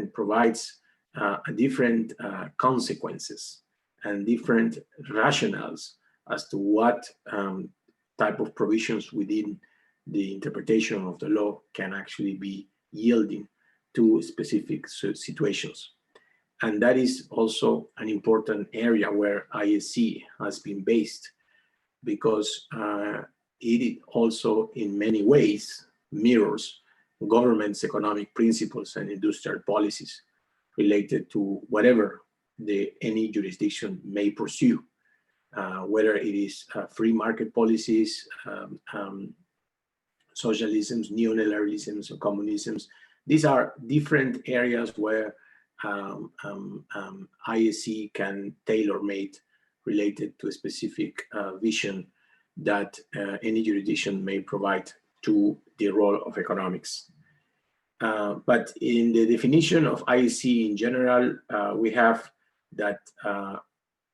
agreement provides different consequences and different rationales as to what type of provisions within the interpretation of the law can actually be yielding to specific situations. And that is also an important area where ISC has been based, because it also in many ways mirrors government's economic principles and industrial policies related to whatever any jurisdiction may pursue, whether it is free market policies, socialisms, neoliberalisms, or communisms. These are different areas where ISC can tailor-made related to a specific vision that any jurisdiction may provide to the role of economics. But in the definition of ISC in general, we have that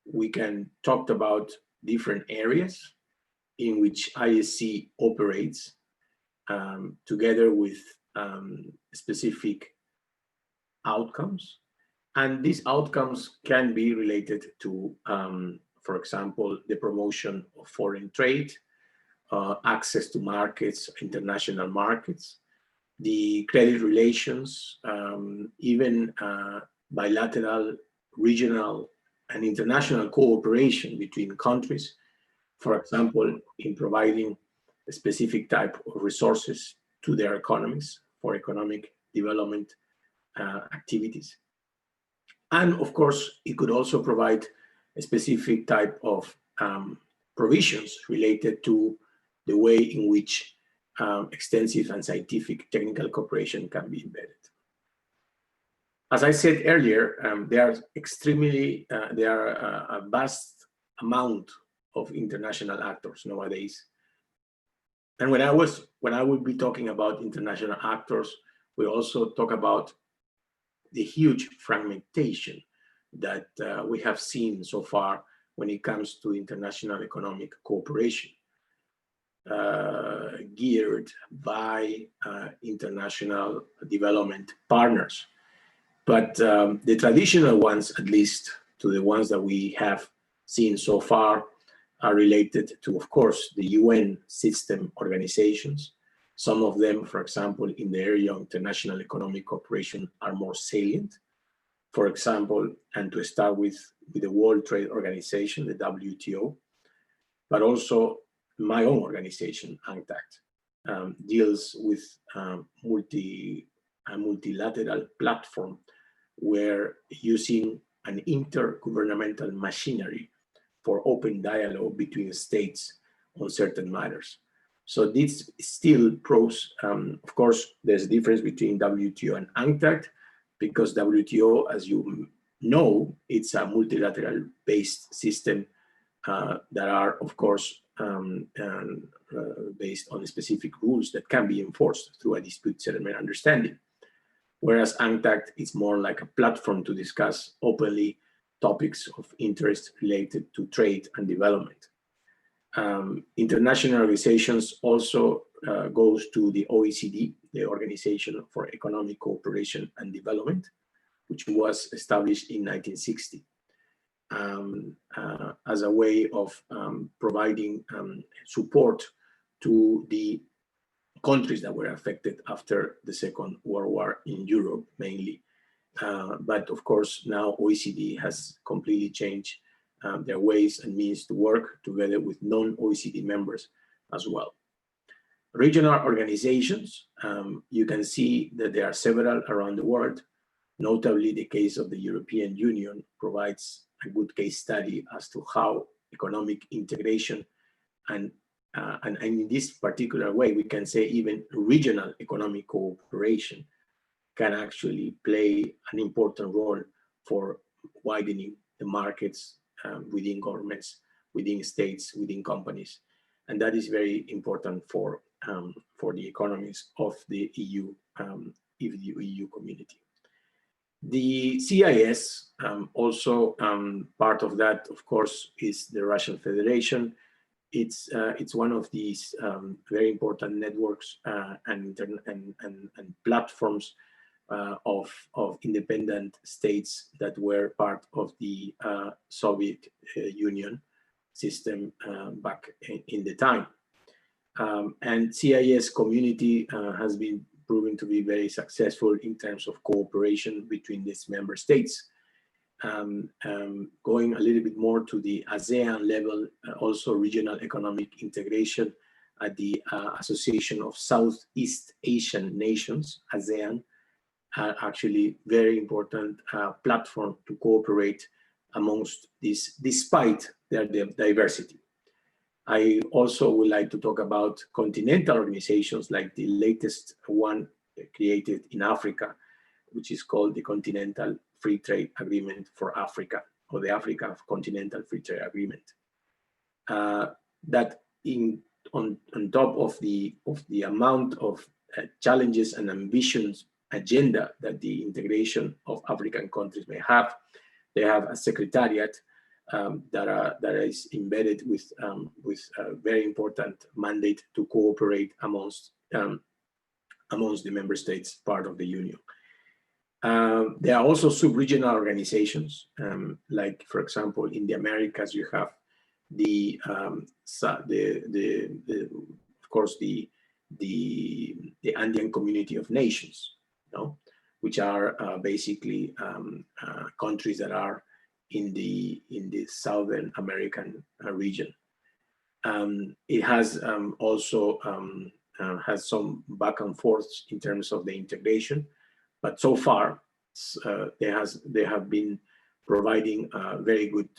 we can talk about different areas in which ISC operates together with specific outcomes. And these outcomes can be related to, for example, the promotion of foreign trade, access to markets, international markets, the credit relations, even bilateral, regional, and international cooperation between countries, for example, in providing a specific type of resources to their economies for economic development activities. And of course, it could also provide a specific type of provisions related to the way in which extensive and scientific technical cooperation can be embedded. As I said earlier, there are a vast amount of international actors nowadays. And when I would be talking about international actors, we also talk about the huge fragmentation that we have seen so far when it comes to international economic cooperation, geared by international development partners. But the traditional ones, at least to the ones that we have seen so far, are related to, of course, the UN system organizations. Some of them, for example, in the area of international economic cooperation are more salient. For example, and to start with the World Trade Organization, the WTO, but also my own organization, UNCTAD, deals with a multilateral platform where using an intergovernmental machinery for open dialogue between states on certain matters. So this still proves, of course, there's a difference between WTO and UNCTAD, because WTO, as you know, it's a multilateral-based system that are, of course, based on specific rules that can be enforced through a dispute settlement understanding. Whereas UNCTAD is more like a platform to discuss openly topics of interest related to trade and development. International organizations also goes to the OECD, the Organization for Economic Cooperation and Development, which was established in 1960 as a way of providing support to the countries that were affected after the Second World War in Europe, mainly. But of course, now OECD has completely changed their ways and means to work together with non-OECD members as well. Regional organizations, you can see that there are several around the world. Notably, the case of the European Union provides a good case study as to how economic integration and in this particular way, we can say even regional economic cooperation can actually play an important role for widening the markets within governments, within states, within companies. And that is very important for the economies of the EU, EU community. The CIS, also part of that, of course, is the Russian Federation. It's one of these very important networks and platforms of independent states that were part of the Soviet Union system back in the time. And CIS community has been proven to be very successful in terms of cooperation between these member states. Going a little bit more to the ASEAN level, also regional economic integration at the Association of Southeast Asian Nations, ASEAN, actually very important platform to cooperate amongst these, despite their diversity. I also would like to talk about continental organizations, like the latest one created in Africa, which is called the Continental Free Trade Agreement for Africa, or the Africa Continental Free Trade Agreement. That on top of the amount of challenges and ambitions agenda that the integration of African countries may have, they have a secretariat that is embedded with a very important mandate to cooperate amongst the member states part of the Union. There are also sub-regional organizations, like, for example, in the Americas, you have of course, the Andean Community of Nations, which are basically countries that are in the Southern American region. It has also has some back and forth in terms of the integration, but so far they have been providing very good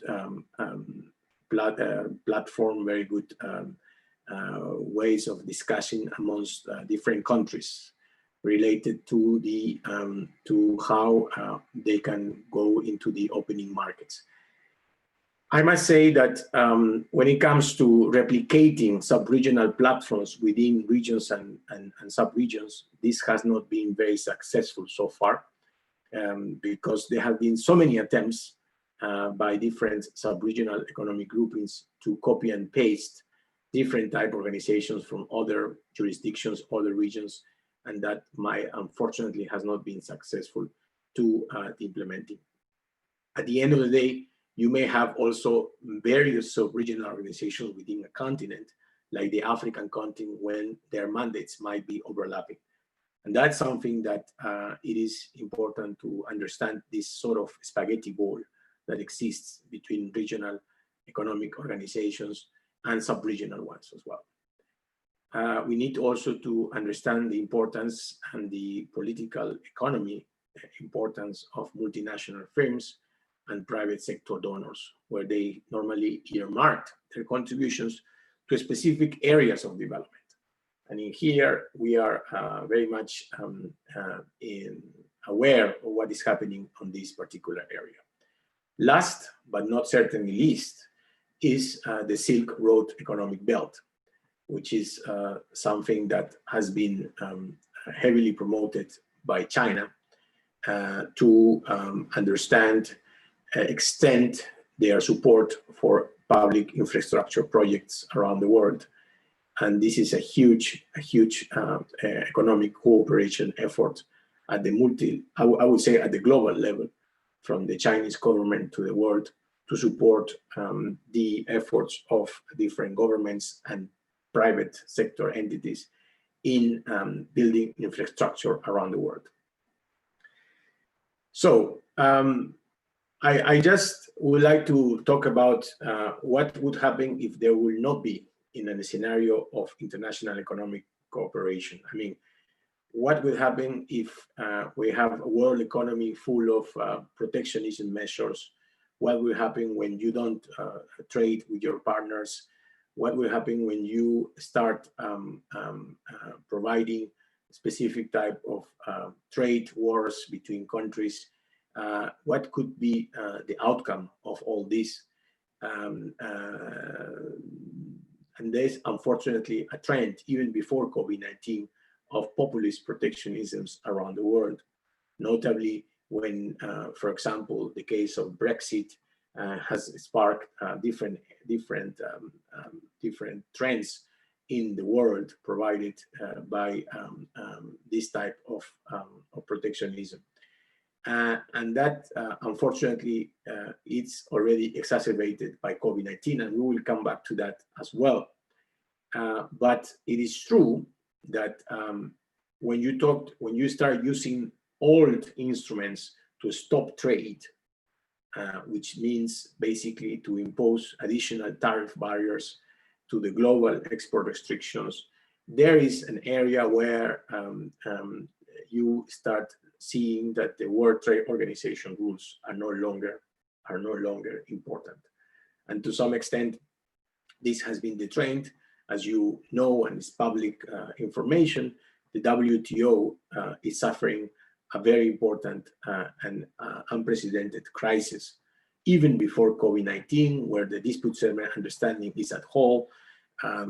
platform, very good ways of discussing amongst different countries related to the to how they can go into the opening markets. I must say that when it comes to replicating sub-regional platforms within regions and sub-regions, this has not been very successful so far, because there have been so many attempts by different sub-regional economic groupings to copy and paste different type organizations from other jurisdictions, other regions, and that unfortunately has not been successful to implementing. At the end of the day, you may have also various sub-regional organizations within a continent, like the African continent, when their mandates might be overlapping. And that's something that it is important to understand, this sort of spaghetti ball that exists between regional economic organizations and sub-regional ones as well. We need also to understand the importance and the political economy importance of multinational firms and private sector donors, where they normally earmarked their contributions to specific areas of development. And in here, we are very much aware of what is happening on this particular area. Last, but not certainly least, is the Silk Road economic belt, which is something that has been heavily promoted by China to understand, extend their support for public infrastructure projects around the world. And this is a huge economic cooperation effort at the I would say at the global level, from the Chinese government to the world, to support the efforts of different governments and private sector entities in building infrastructure around the world. So I just would like to talk about what would happen if there will not be in a scenario of international economic cooperation. I mean, what will happen if we have a world economy full of protectionism measures? What will happen when you don't trade with your partners? What will happen when you start providing specific type of trade wars between countries? What could be the outcome of all this? And there's unfortunately a trend, even before COVID-19, of populist protectionisms around the world, notably when, for example, the case of Brexit has sparked different trends in the world provided by this type of protectionism. And that, unfortunately, it's already exacerbated by COVID-19, and we will come back to that as well. But it is true that when you start using old instruments to stop trade, which means basically to impose additional tariff barriers to the global export restrictions, there is an area where you start seeing that the World Trade Organization rules are no longer important. And to some extent, this has been the trend. As you know, and it's public information, the WTO is suffering a very important and unprecedented crisis, even before COVID-19, where the dispute settlement understanding is at halt.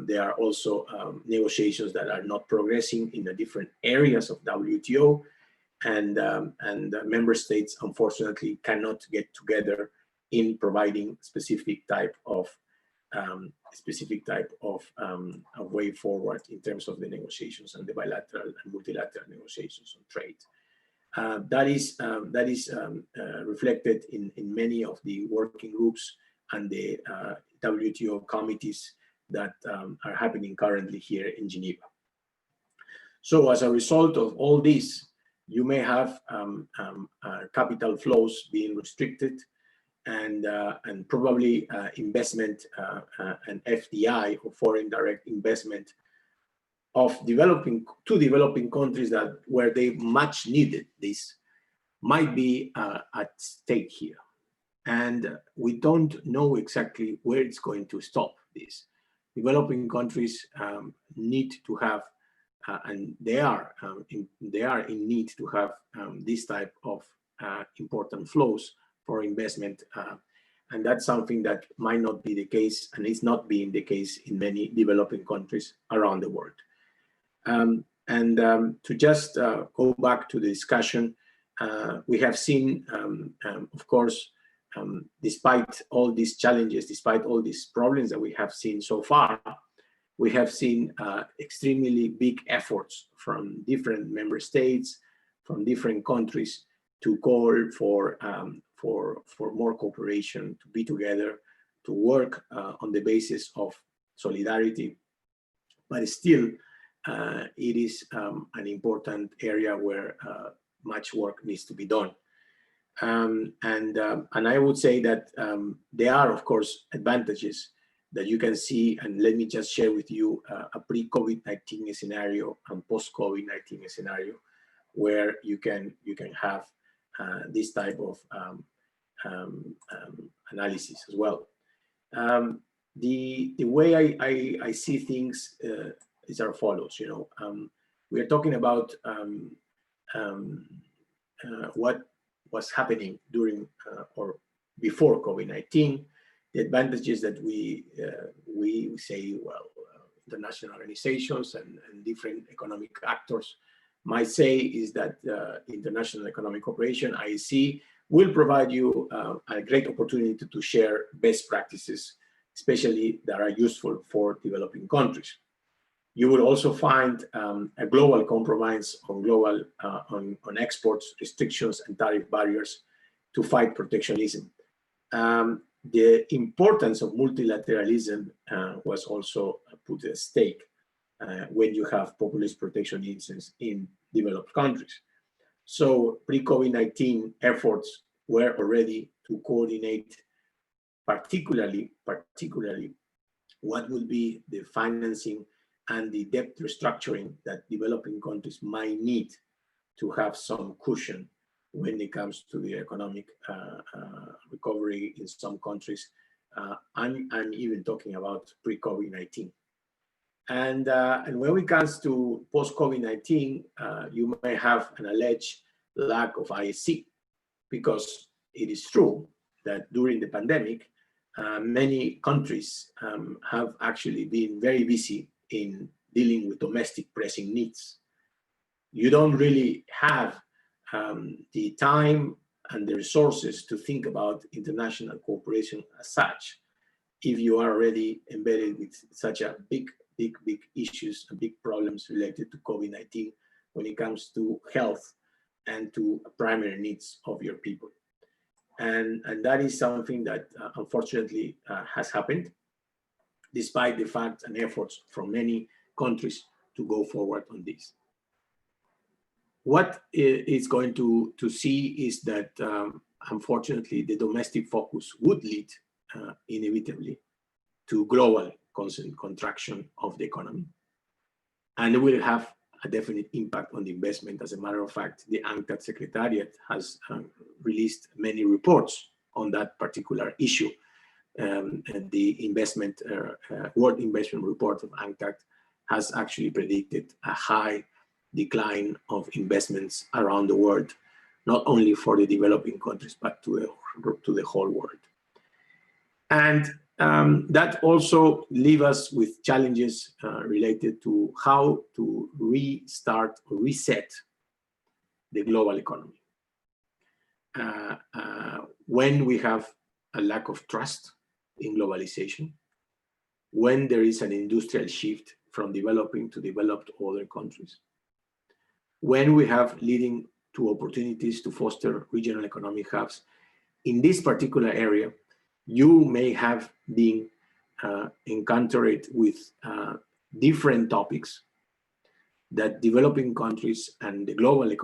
There are also negotiations that are not progressing in the different areas of WTO, and member states, unfortunately, cannot get together in providing specific type of a way forward in terms of the negotiations and the bilateral and multilateral negotiations on trade. That is reflected in many of the working groups and the WTO committees that are happening currently here in Geneva. So as a result of all this, you may have capital flows being restricted, and probably investment and FDI, or foreign direct investment, of developing countries that where they much needed this might be at stake here. And we don't know exactly where it's going to stop this. Developing countries need to have, and they are in need to have this type of important flows for investment, and that's something that might not be the case, and it's not being the case in many developing countries around the world. To just go back to the discussion, we have seen, of course, despite all these challenges, despite all these problems that we have seen so far, we have seen extremely big efforts from different member states, from different countries, to call for more cooperation, to be together, to work on the basis of solidarity. But still, it is an important area where much work needs to be done. And I would say that there are, of course, advantages that you can see, and let me just share with you a pre-COVID-19 scenario and post-COVID-19 scenario, where you can have this type of analysis as well. The way I see things is as follows. We are talking about what was happening during or before COVID-19. The advantages that we say, well, international organizations and different economic actors might say is that International Economic Cooperation, IEC, will provide you a great opportunity to share best practices, especially that are useful for developing countries. You will also find a global compromise on on exports, restrictions, and tariff barriers to fight protectionism. The importance of multilateralism was also put at stake when you have populist protectionism in developed countries. So pre-COVID-19 efforts were already to coordinate particularly what will be the financing and the debt restructuring that developing countries might need to have some cushion when it comes to the economic recovery in some countries. I'm even talking about pre-COVID-19. And when it comes to post-COVID-19, you may have an alleged lack of IEC, because it is true that during the pandemic, many countries have actually been very busy in dealing with domestic pressing needs. You don't really have the time and the resources to think about international cooperation as such if you are already embedded with such a big big issues and big problems related to COVID-19 when it comes to health and to primary needs of your people. And that is something that unfortunately has happened, despite the fact and efforts from many countries to go forward on this. What is going to see is that, unfortunately, the domestic focus would lead inevitably to global contraction of the economy. And it will have a definite impact on the investment. As a matter of fact, the UNCTAD Secretariat has released many reports on that particular issue. And the investment, World Investment Report of UNCTAD has actually predicted a high decline of investments around the world, not only for the developing countries, but to the whole world. And that also leaves us with challenges related to how to restart or reset the global economy. When we have a lack of trust in globalization, when there is an industrial shift from developing to developed other countries, when we have leading to opportunities to foster regional economic hubs. In this particular area, you may have been encountered with different topics that developing countries and the global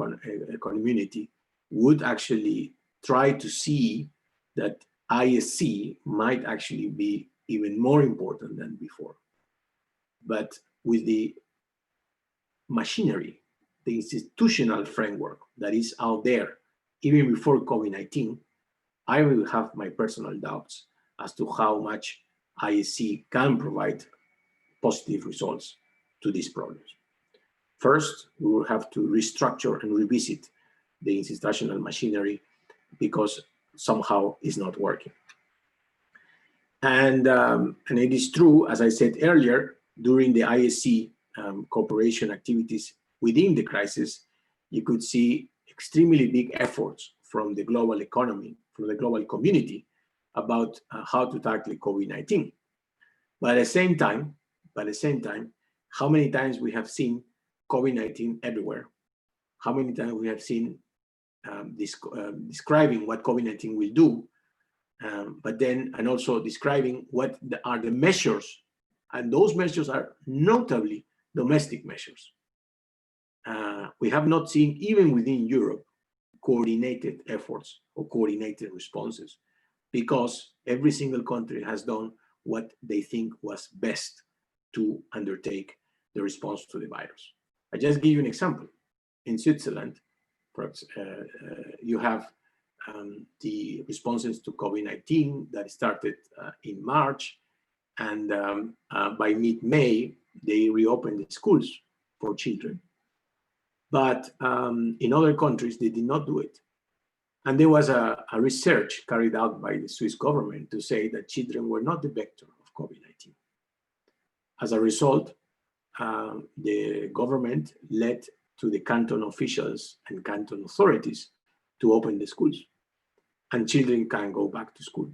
community would actually try to see that ISC might actually be even more important than before. But with the machinery, the institutional framework that is out there, even before COVID-19, I will have my personal doubts as to how much ISC can provide positive results to these problems. First, we will have to restructure and revisit the institutional machinery because somehow it's not working. And it is true, as I said earlier, during the ISC cooperation activities within the crisis, you could see extremely big efforts from the global economy, from the global community about how to tackle COVID-19. But at the same time, how many times we have seen COVID-19 everywhere? How many times we have seen describing what COVID-19 will do, but then, and also describing what are the measures, and those measures are notably domestic measures. We have not seen, even within Europe, coordinated efforts or coordinated responses, because every single country has done what they think was best to undertake the response to the virus. I just give you an example. In Switzerland, perhaps, you have the responses to COVID-19 that started in March, and by mid-May, they reopened the schools for children. But in other countries, they did not do it. And there was a research carried out by the Swiss government to say that children were not the vector of COVID-19. As a result, the government led to the canton officials and canton authorities to open the schools, and children can go back to school.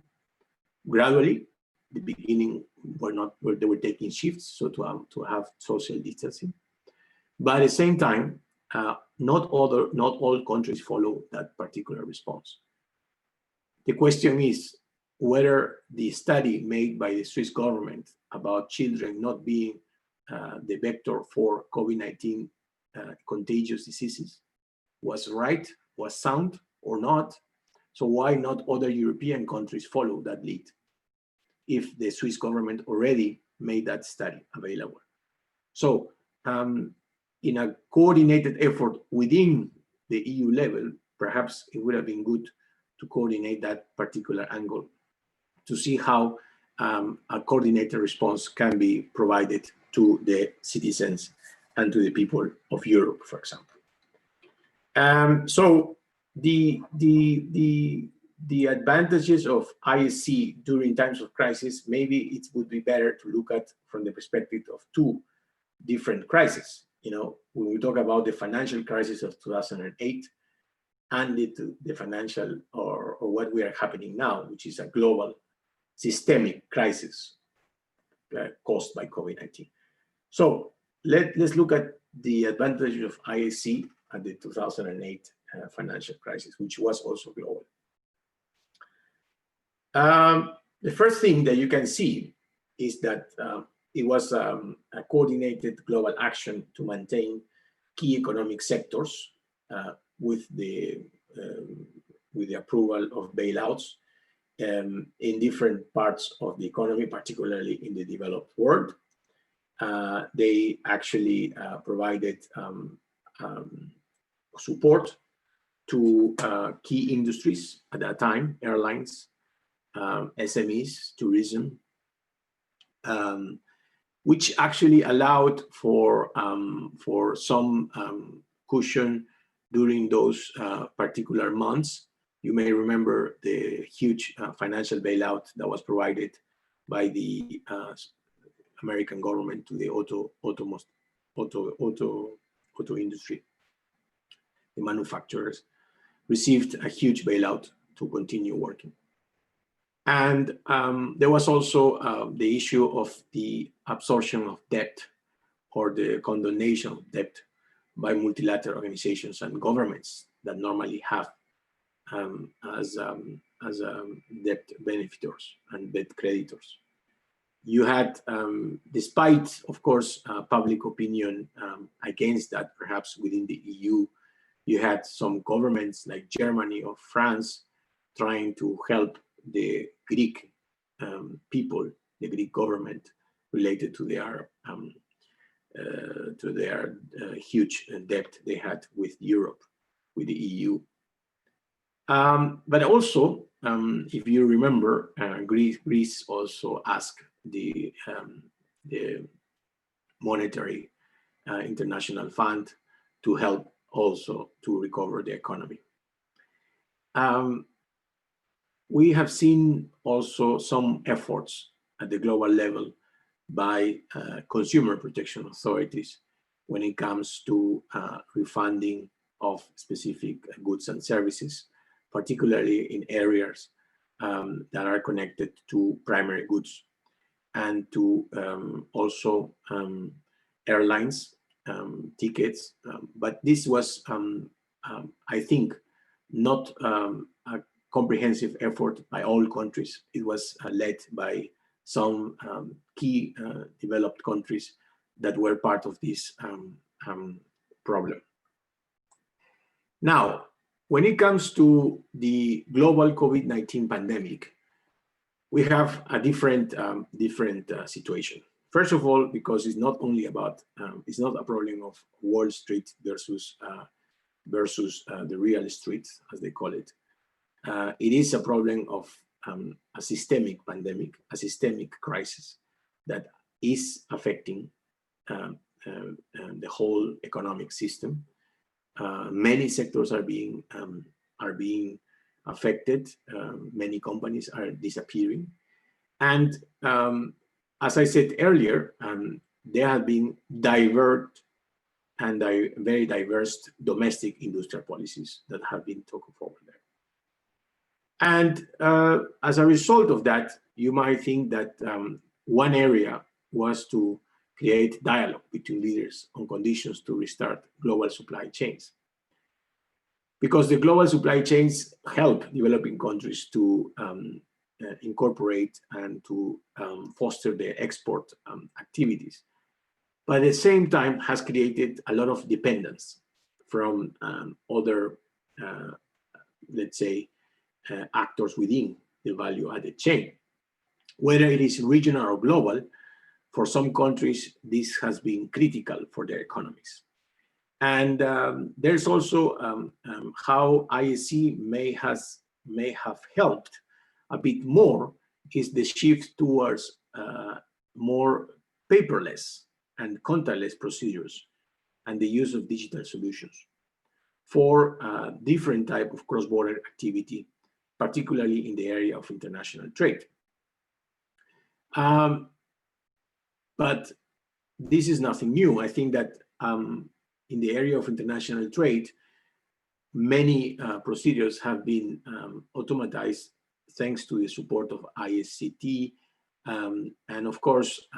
Gradually, the beginning they were taking shifts, so to have social distancing. But at the same time, not all countries follow that particular response. The question is whether the study made by the Swiss government about children not being the vector for COVID-19 contagious diseases was right, was sound or not. So why not other European countries follow that lead if the Swiss government already made that study available? So in a coordinated effort within the EU level, perhaps it would have been good to coordinate that particular angle to see how a coordinated response can be provided to the citizens and to the people of Europe, for example. So the advantages of ISC during times of crisis, maybe it would be better to look at from the perspective of two different crises. You know, when we talk about the financial crisis of 2008 and the financial or what we are happening now, which is a global systemic crisis caused by COVID-19. So let's look at the advantages of IAC at the 2008 financial crisis, which was also global. The first thing that you can see is that it was a coordinated global action to maintain key economic sectors with the approval of bailouts in different parts of the economy, particularly in the developed world. They actually provided support to key industries at that time, airlines, SMEs, tourism, which actually allowed for some cushion during those particular months. You may remember the huge financial bailout that was provided by the American government to the auto industry. The manufacturers received a huge bailout to continue working. And there was also the issue of the absorption of debt or the condonation of debt by multilateral organizations and governments that normally have as debt benefactors and debt creditors. You had, despite, of course, public opinion against that, perhaps within the EU, you had some governments like Germany or France trying to help the Greek people, the Greek government, related to their huge debt they had with Europe, with the EU. But also, if you remember, Greece also asked the Monetary International Fund to help also to recover the economy. We have seen also some efforts at the global level by consumer protection authorities when it comes to refunding of specific goods and services, particularly in areas that are connected to primary goods, and to also airlines tickets. But this was, I think, not a comprehensive effort by all countries. It was led by some key developed countries that were part of this problem. Now, when it comes to the global COVID-19 pandemic, we have a different situation. First of all, because it's not only about, it's not a problem of Wall Street versus the real street, as they call it. It is a problem of a systemic pandemic, a systemic crisis that is affecting the whole economic system. Many sectors are being affected. Many companies are disappearing. And as I said earlier, there have been very diverse domestic industrial policies that have been taken forward there. And as a result of that, you might think that one area was to create dialogue between leaders on conditions to restart global supply chains. Because the global supply chains help developing countries to incorporate and to foster their export activities. But at the same time has created a lot of dependence from other, let's say, actors within the value-added chain. Whether it is regional or global, for some countries, this has been critical for their economies. And there's also how IAC may have helped a bit more is the shift towards more paperless and contactless procedures and the use of digital solutions for different type of cross-border activity, particularly in the area of international trade. But this is nothing new. I think that in the area of international trade, many procedures have been automatized thanks to the support of ISCT. And of course,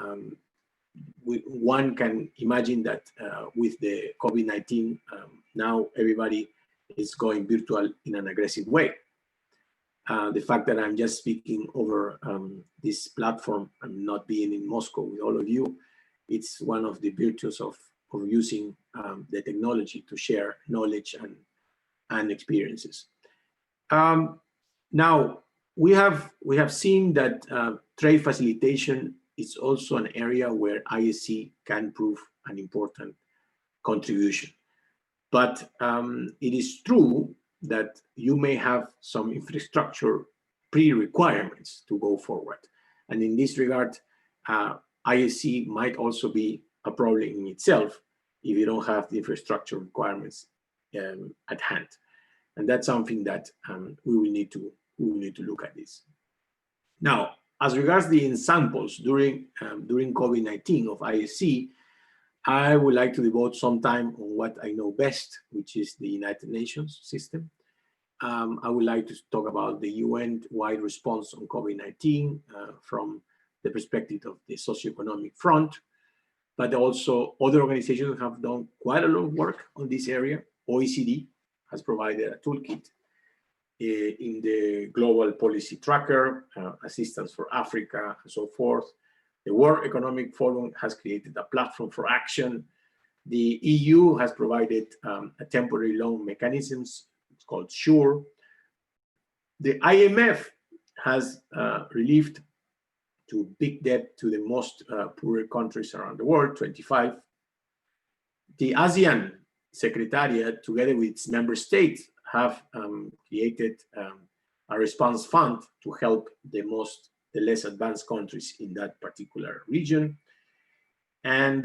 one can imagine that with the COVID-19, now everybody is going virtual in an aggressive way. The fact that I'm just speaking over this platform and not being in Moscow with all of you, it's one of the virtues of using the technology to share knowledge and experiences. Now, we have seen that trade facilitation is also an area where ISC can prove an important contribution. But it is true that you may have some infrastructure pre-requirements to go forward. And in this regard, ISC might also be a problem in itself if you don't have the infrastructure requirements at hand. And that's something that we will need to look at this. Now, as regards the examples during COVID-19 of ISC, I would like to devote some time on what I know best, which is the United Nations system. I would like to talk about the UN-wide response on COVID-19 from the perspective of the socioeconomic front, but also other organizations have done quite a lot of work on this area. OECD has provided a toolkit in the Global Policy Tracker, Assistance for Africa, and so forth. The World Economic Forum has created a platform for action. The EU has provided a temporary loan mechanisms. It's called SURE. The IMF has relieved to big debt to the most poorer countries around the world, 25. The ASEAN Secretariat, together with its member states, have created a response fund to help the less advanced countries in that particular region. And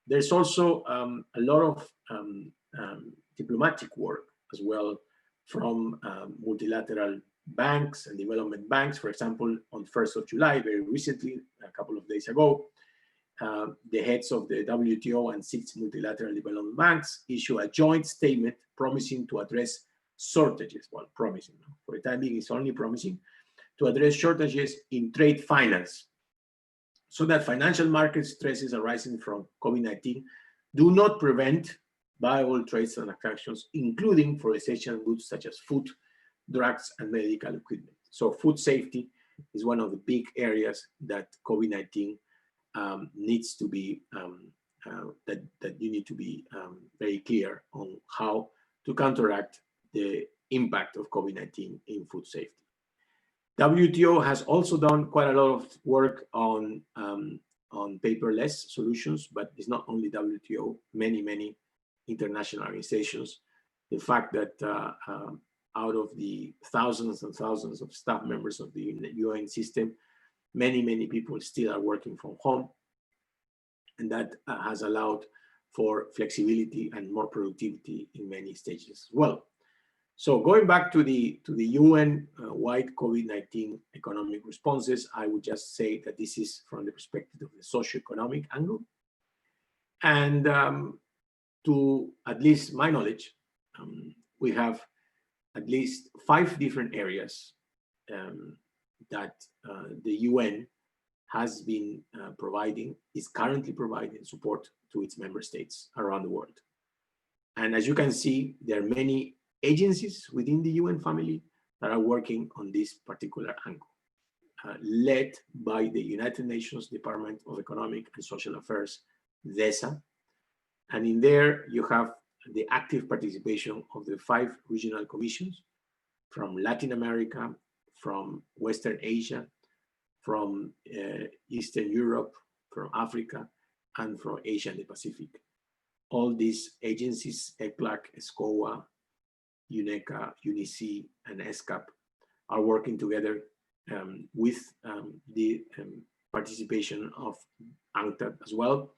there's also a lot of diplomatic work as well from multilateral banks and development banks. For example, on 1st of July, very recently, a couple of days ago, the heads of the WTO and 6 multilateral development banks issue a joint statement promising to address shortages. Well, promising, for the time being, it's only promising to address shortages in trade finance so that financial market stresses arising from COVID-19 do not prevent viable trade transactions, including for essential goods such as food, drugs, and medical equipment. So food safety is one of the big areas that COVID-19 needs to be, that you need to be very clear on how to counteract the impact of COVID-19 in food safety. WTO has also done quite a lot of work on paperless solutions, but it's not only WTO, many international organizations. The fact that out of the thousands and thousands of staff members of the UN system, many people still are working from home, and that has allowed for flexibility and more productivity in many stages as well. So going back to the UN-wide COVID-19 economic responses, I would just say that this is from the perspective of the socioeconomic angle. And to at least my knowledge, we have at least 5 different areas that the UN has been is currently providing support to its member states around the world. And as you can see, there are many agencies within the UN family that are working on this particular angle, led by the United Nations Department of Economic and Social Affairs, DESA. And in there, you have the active participation of the 5 regional commissions from Latin America, from Western Asia, from Eastern Europe, from Africa, and from Asia and the Pacific. All these agencies, ECLAC, ESCOA, UNECA, UNICE, and ESCAP, are working together with the participation of UNCTAD as well.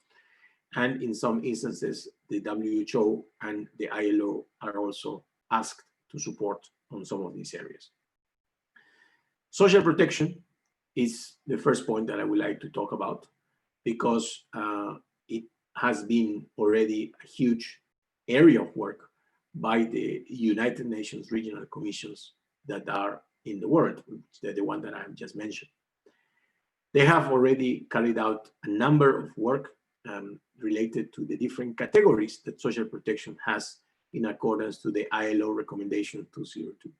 And in some instances, the WHO and the ILO are also asked to support on some of these areas. Social protection is the first point that I would like to talk about, because it has been already a huge area of work by the United Nations regional commissions that are in the world, the one that I just mentioned. They have already carried out a number of work related to the different categories that social protection has in accordance to the ILO recommendation 202.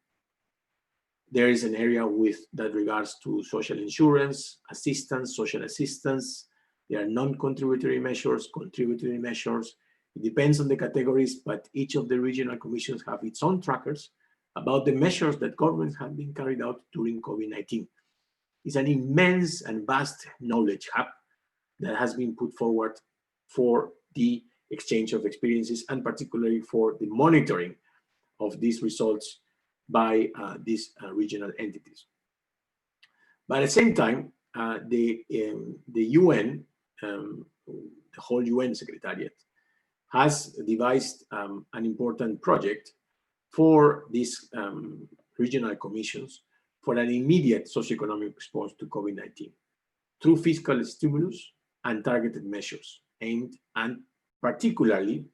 There is an area that regards to social insurance, assistance, social assistance. There are non-contributory measures, contributory measures. It depends on the categories, but each of the regional commissions have its own trackers about the measures that governments have been carried out during COVID-19. It's an immense and vast knowledge hub that has been put forward for the exchange of experiences and particularly for the monitoring of these results by these regional entities. But at the same time, the UN, the whole UN Secretariat, has devised an important project for these regional commissions for an immediate socioeconomic response to COVID-19 through fiscal stimulus and targeted measures aimed and particularly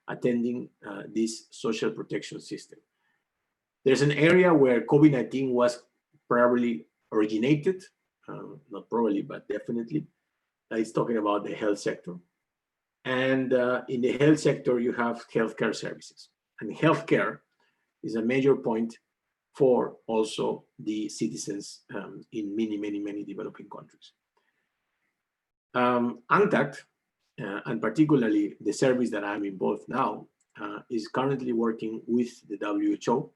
attending this social protection system. There's an area where COVID-19 was probably originated, not probably, but definitely. It's talking about the health sector. And in the health sector, you have healthcare services. And healthcare is a major point for also the citizens in many developing countries. UNCTAD, and particularly the service that I'm involved now, is currently working with the WHO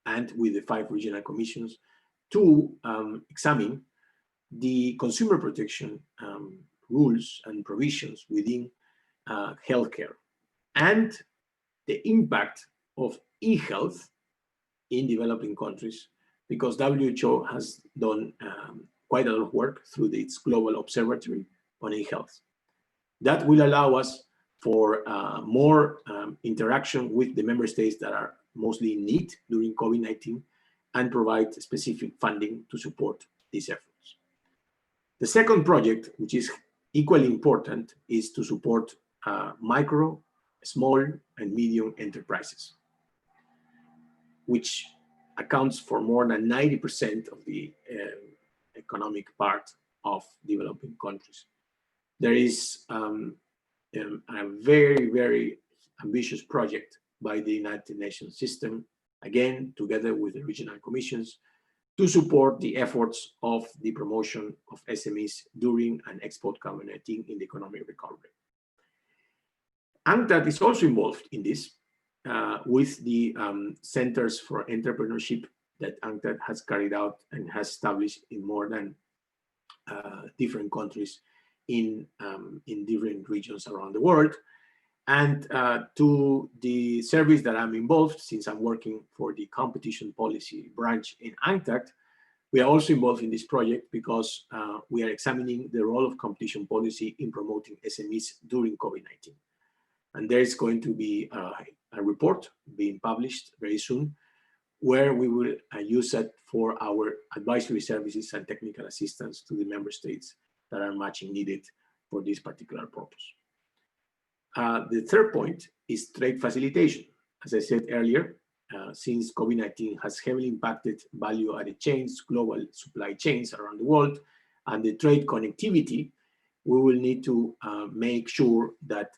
and with the 5 regional commissions to examine the consumer protection rules and provisions within healthcare and the impact of e-health in developing countries, because WHO has done quite a lot of work through its Global Observatory on e-health. That will allow us for more interaction with the member states that are mostly in need during COVID-19 and provide specific funding to support these efforts. The second project, which is equally important, is to support micro, small, and medium enterprises, which accounts for more than 90% of the economic part of developing countries. There is a very ambitious project by the United Nations system, again, together with the regional commissions, to support the efforts of the promotion of SMEs during and post-COVID-19 in the economic recovery. UNCTAD is also involved in this with the Centers for Entrepreneurship that UNCTAD has carried out and has established in more than different countries in different regions around the world. And to the service that I'm involved, since I'm working for the competition policy branch in UNCTAD, we are also involved in this project because we are examining the role of competition policy in promoting SMEs during COVID-19. And there is going to be a report being published very soon, where we will use it for our advisory services and technical assistance to the member states that are much needed for this particular purpose. The third point is trade facilitation. As I said earlier, since COVID-19 has heavily impacted value-added chains, global supply chains around the world, and the trade connectivity, we will need to make sure that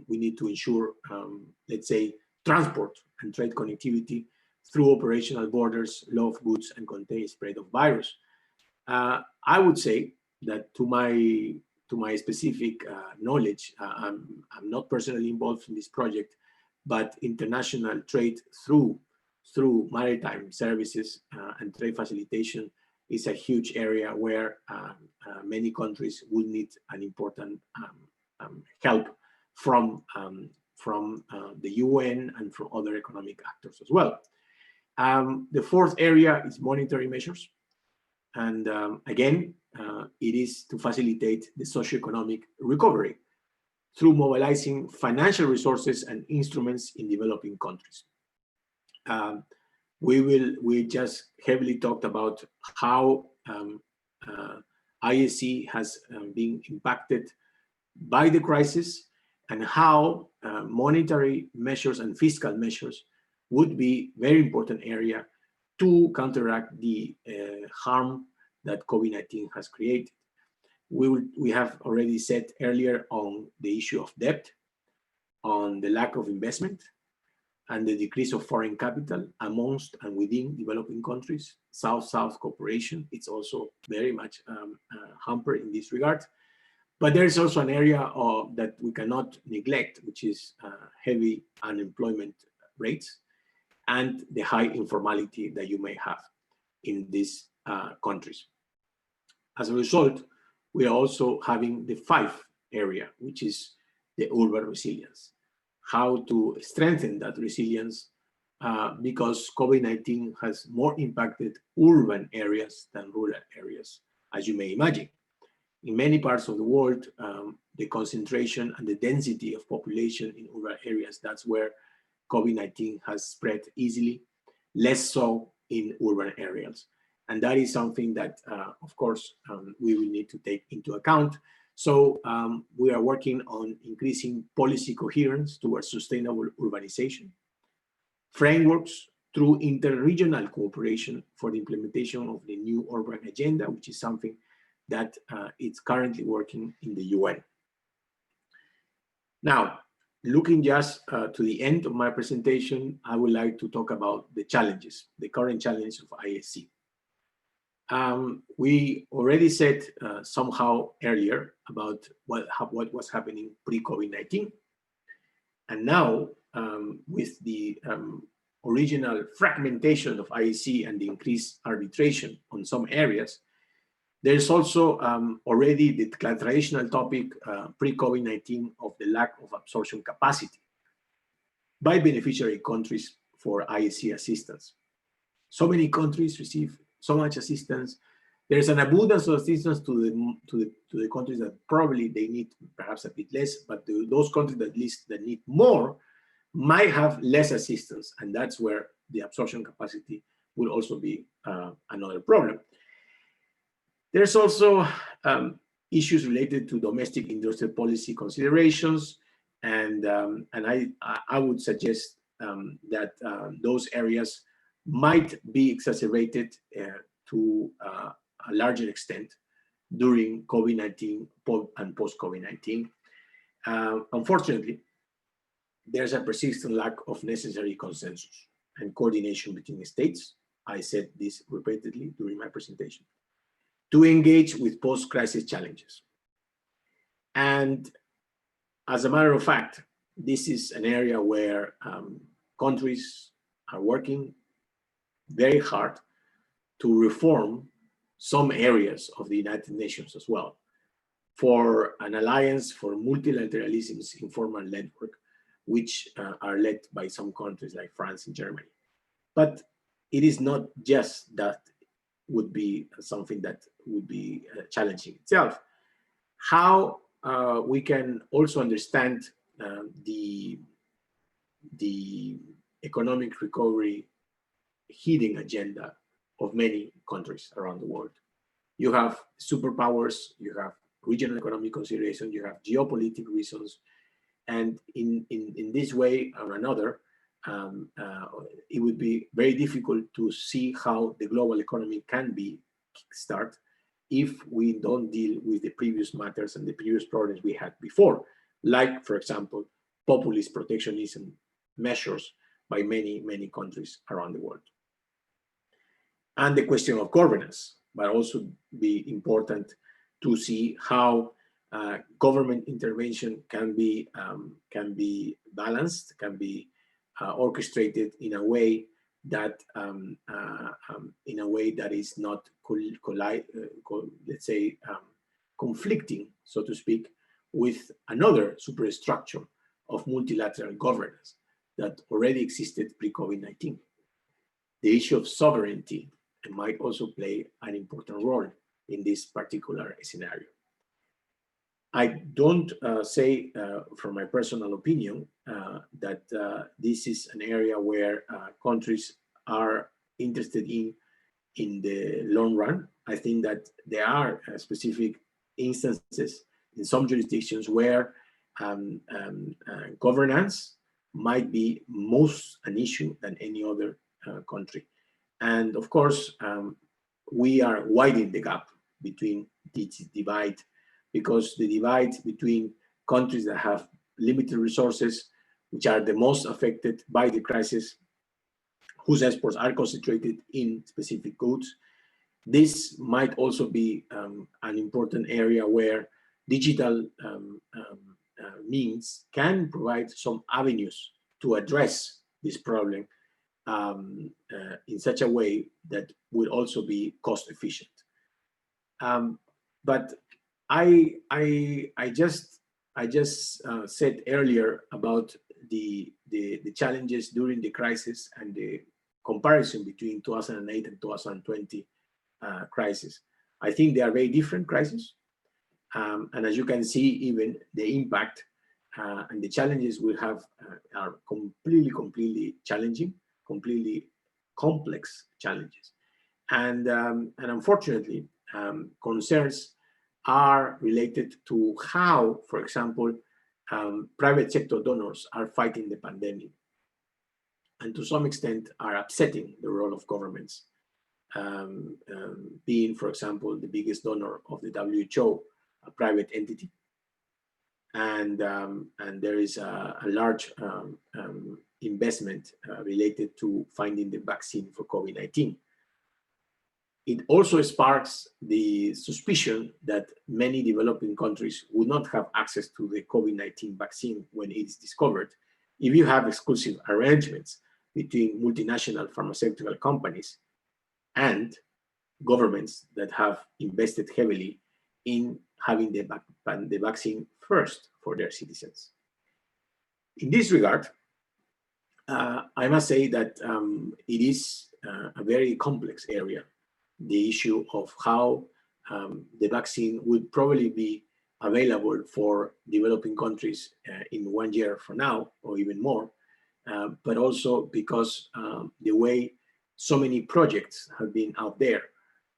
we need to ensure, let's say, transport and trade connectivity through operational borders, law of goods, and contained spread of virus. I would say that to my specific knowledge, I'm not personally involved in this project, but international trade through maritime services and trade facilitation is a huge area where many countries will need an important help from the UN and from other economic actors as well. The fourth area is monetary measures. And again, it is to facilitate the socioeconomic recovery through mobilizing financial resources and instruments in developing countries. We just heavily talked about how ISE has been impacted by the crisis and how monetary measures and fiscal measures would be very important area to counteract the harm that COVID-19 has created. We have already said earlier on the issue of debt, on the lack of investment, and the decrease of foreign capital amongst and within developing countries. South-South cooperation, it's also very much hampered in this regard. But there's also an area that we cannot neglect, which is heavy unemployment rates and the high informality that you may have in these countries. As a result, we are also having the 5th area, which is the urban resilience. How to strengthen that resilience because COVID-19 has more impacted urban areas than rural areas, as you may imagine. In many parts of the world, the concentration and the density of population in urban areas, that's where COVID-19 has spread easily, less so in urban areas. And that is something that, of course, we will need to take into account. So we are working on increasing policy coherence towards sustainable urbanization, frameworks through interregional cooperation for the implementation of the new urban agenda, which is something that is currently working in the UN. Now, looking just to the end of my presentation, I would like to talk about the challenges, the current challenges of ISC. We already said somehow earlier about what was happening pre-COVID-19. And now, with the original fragmentation of IEC and the increased arbitration on some areas, there's also already the traditional topic pre-COVID-19 of the lack of absorption capacity by beneficiary countries for IEC assistance. So many countries receive so much assistance. There's an abundance of assistance to the countries that probably they need perhaps a bit less, but those countries that need more might have less assistance, and that's where the absorption capacity will also be another problem. There's also issues related to domestic industrial policy considerations, and I would suggest that those areas might be exacerbated to a larger extent during COVID-19 and post-COVID-19. Unfortunately, there's a persistent lack of necessary consensus and coordination between states. I said this repeatedly during my presentation, to engage with post-crisis challenges. And as a matter of fact, this is an area where countries are working very hard to reform some areas of the United Nations as well, for an alliance for multilateralism's informal network, which are led by some countries like France and Germany. But it is not just that would be something that would be challenging itself. How we can also understand the economic recovery hidden agenda of many countries around the world. You have superpowers, you have regional economic consideration, you have geopolitical reasons, and in this way or another, it would be very difficult to see how the global economy can be kickstarted if we don't deal with the previous matters and the previous problems we had before, like, for example, populist protectionism measures by many, many countries around the world. And the question of governance, but also be important to see how government intervention can be balanced, can be orchestrated in a way that is not conflicting, so to speak, with another superstructure of multilateral governance that already existed pre-COVID-19. The issue of sovereignty might also play an important role in this particular scenario. I don't say, from my personal opinion, that this is an area where countries are interested in the long run. I think that there are specific instances in some jurisdictions where governance might be most an issue than any other country. And of course, we are widening the gap between this divide, because the divide between countries that have limited resources, which are the most affected by the crisis, whose exports are concentrated in specific goods. This might also be an important area where digital means can provide some avenues to address this problem in such a way that will also be cost efficient. But I just said earlier about the challenges during the crisis and the comparison between 2008 and 2020 crisis. I think they are very different crises. And as you can see, even the impact and the challenges we have are completely challenging, completely complex challenges. And unfortunately, concerns are related to how, for example, private sector donors are fighting the pandemic, and to some extent are upsetting the role of governments, being, for example, the biggest donor of the WHO, a private entity. And there is a large investment related to finding the vaccine for COVID-19. It also sparks the suspicion that many developing countries would not have access to the COVID-19 vaccine when it is discovered if you have exclusive arrangements between multinational pharmaceutical companies and governments that have invested heavily in having the vaccine first for their citizens. In this regard, I must say that it is a very complex area, the issue of how the vaccine would probably be available for developing countries in 1 year from now, or even more, but also because the way so many projects have been out there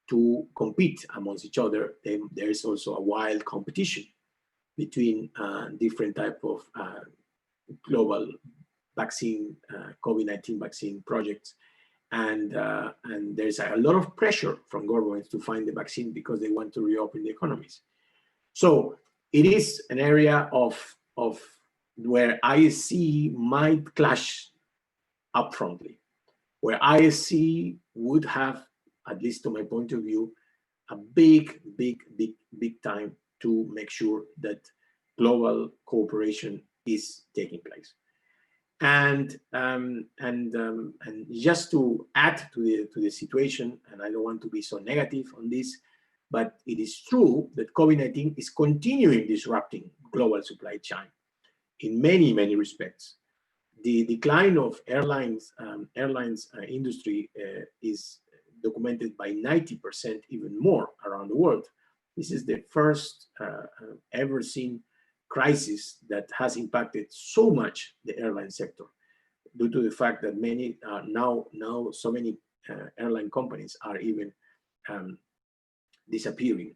to compete amongst each other, there is also a wild competition between different type of global vaccine, COVID-19 vaccine projects. And there's a lot of pressure from governments to find the vaccine because they want to reopen the economies. So it is an area of where ISC might clash upfrontly, where ISC would have, at least to my point of view, a big time to make sure that global cooperation is taking place. And just to add to the situation, and I don't want to be so negative on this, but it is true that COVID-19 is continuing disrupting global supply chain in many respects. The decline of airlines industry is documented by 90%, even more, around the world. This is the first ever seen crisis that has impacted so much the airline sector, due to the fact that many now so many airline companies are even disappearing,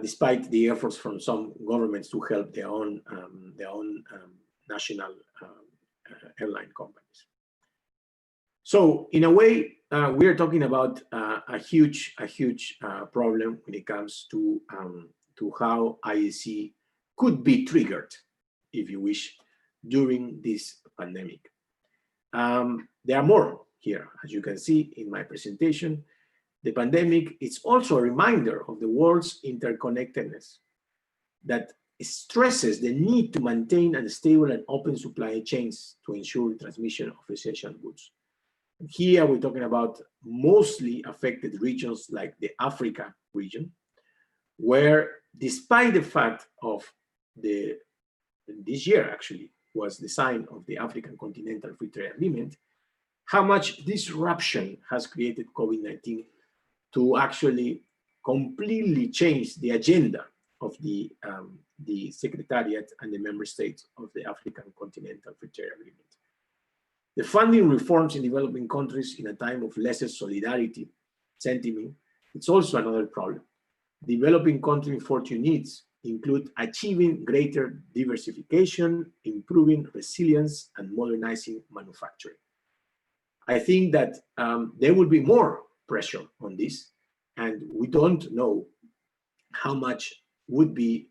despite the efforts from some governments to help their own national airline companies. So in a way, we are talking about a huge problem when it comes to how ISC could be triggered, if you wish, during this pandemic. There are more here, as you can see in my presentation. The pandemic is also a reminder of the world's interconnectedness that stresses the need to maintain stable and open supply chains to ensure the transmission of essential goods. Here we're talking about mostly affected regions like the Africa region, where despite the fact of this year actually was the sign of the African Continental Free Trade Agreement, how much disruption has created COVID-19 to actually completely change the agenda of the Secretariat and the member states of the African Continental Free Trade Agreement. The funding reforms in developing countries in a time of lesser solidarity sentiment, it's also another problem. Developing country fortune needs include achieving greater diversification, improving resilience, and modernizing manufacturing. I think that there will be more pressure on this, and we don't know how much would be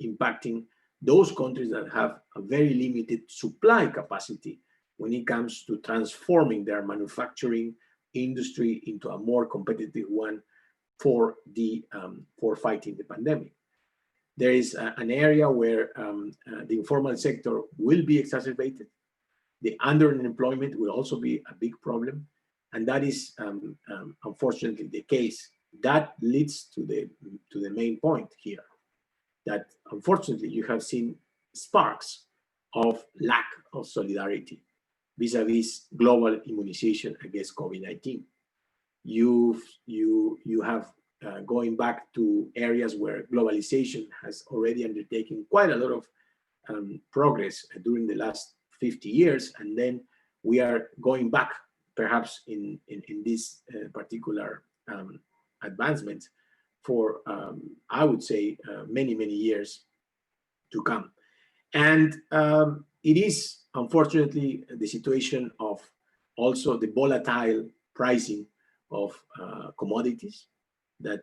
impacting those countries that have a very limited supply capacity when it comes to transforming their manufacturing industry into a more competitive one for fighting the pandemic. There is an area where the informal sector will be exacerbated. The underemployment will also be a big problem, and that is unfortunately the case. That leads to the main point here, that unfortunately you have seen sparks of lack of solidarity vis-a-vis global immunization against COVID-19. You have going back to areas where globalization has already undertaken quite a lot of progress during the last 50 years, and then we are going back perhaps in this particular advancement for I would say many years to come. And it is unfortunately the situation of also the volatile pricing of commodities that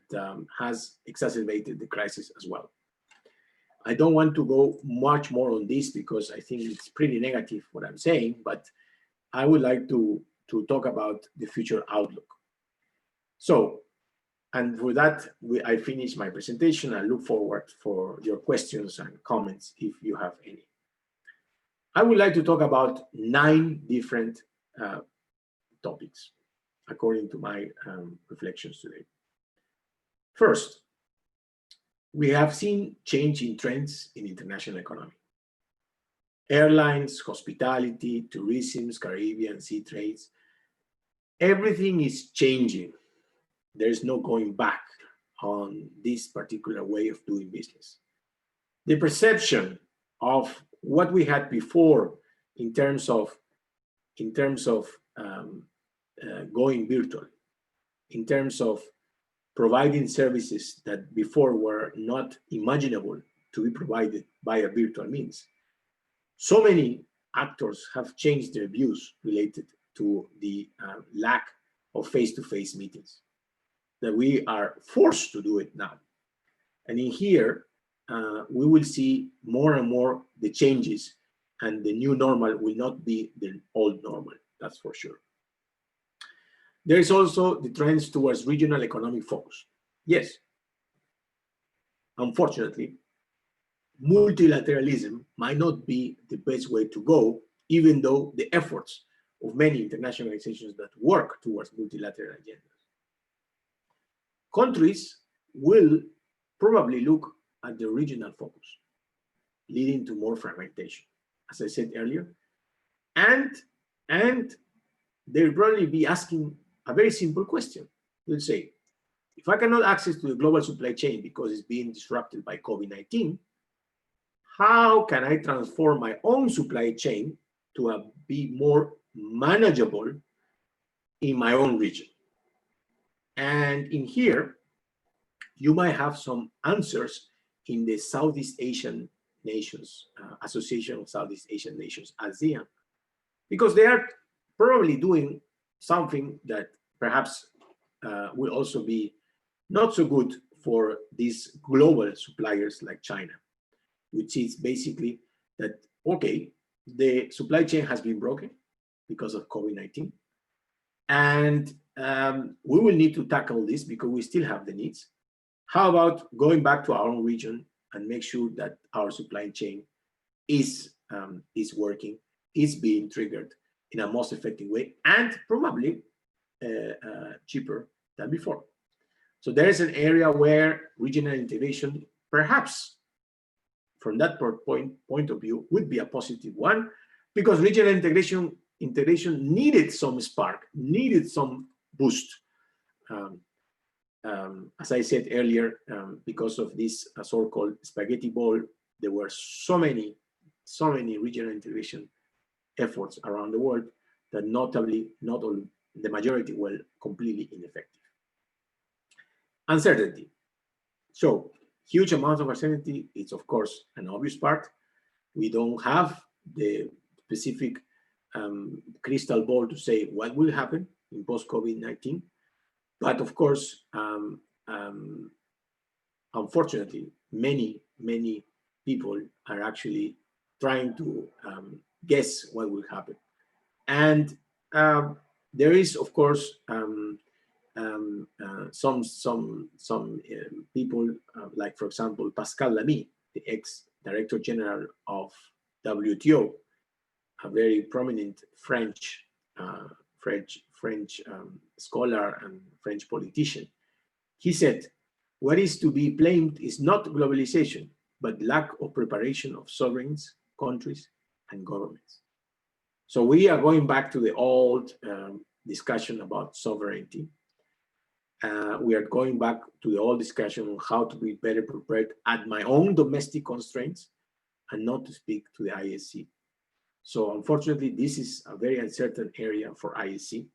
has exacerbated the crisis as well. I don't want to go much more on this because I think it's pretty negative what I'm saying, but I would like to talk about the future outlook. So, and for that, I finish my presentation. I look forward for your questions and comments if you have any. I would like to talk about 9 different topics according to my reflections today. First, we have seen change in trends in international economy. Airlines, hospitality, tourism, Caribbean, sea trades, everything is changing. There's no going back on this particular way of doing business. The perception of what we had before in terms of going virtual, in terms of providing services that before were not imaginable to be provided by a virtual means. So many actors have changed their views related to the lack of face-to-face meetings, that we are forced to do it now. And in here, we will see more and more the changes, and the new normal will not be the old normal, that's for sure. There is also the trends towards regional economic focus. Yes, unfortunately, multilateralism might not be the best way to go, even though the efforts of many international organizations that work towards multilateral agendas. Countries will probably look at the regional focus, leading to more fragmentation, as I said earlier. And they'll probably be asking a very simple question. They'll say, if I cannot access to the global supply chain because it's being disrupted by COVID-19, how can I transform my own supply chain to be more manageable in my own region? And in here, you might have some answers in the Southeast Asian Nations, Association of Southeast Asian Nations, ASEAN, because they are probably doing something that perhaps will also be not so good for these global suppliers like China, which is basically that, okay, the supply chain has been broken because of COVID-19, and we will need to tackle this because we still have the needs. How about going back to our own region and make sure that our supply chain is working, is being triggered in a most effective way, and probably cheaper than before. So there is an area where regional integration, perhaps from that point of view, would be a positive one, because regional integration needed some spark, needed some boost. As I said earlier, because of this so-called spaghetti ball, there were so many regional integration efforts around the world that not all, the majority were completely ineffective. Uncertainty. So huge amounts of uncertainty. It's of course an obvious part. We don't have the specific crystal ball to say what will happen in post-COVID-19. But of course, unfortunately, many people are actually trying to guess what will happen. And there is, of course, some people, like, for example, Pascal Lamy, the ex-Director General of WTO, a very prominent French scholar and French politician. He said, what is to be blamed is not globalization, but lack of preparation of sovereigns, countries, and governments. So we are going back to the old discussion about sovereignty. We are going back to the old discussion on how to be better prepared at my own domestic constraints and not to speak to the ISC. So unfortunately, this is a very uncertain area for ISC.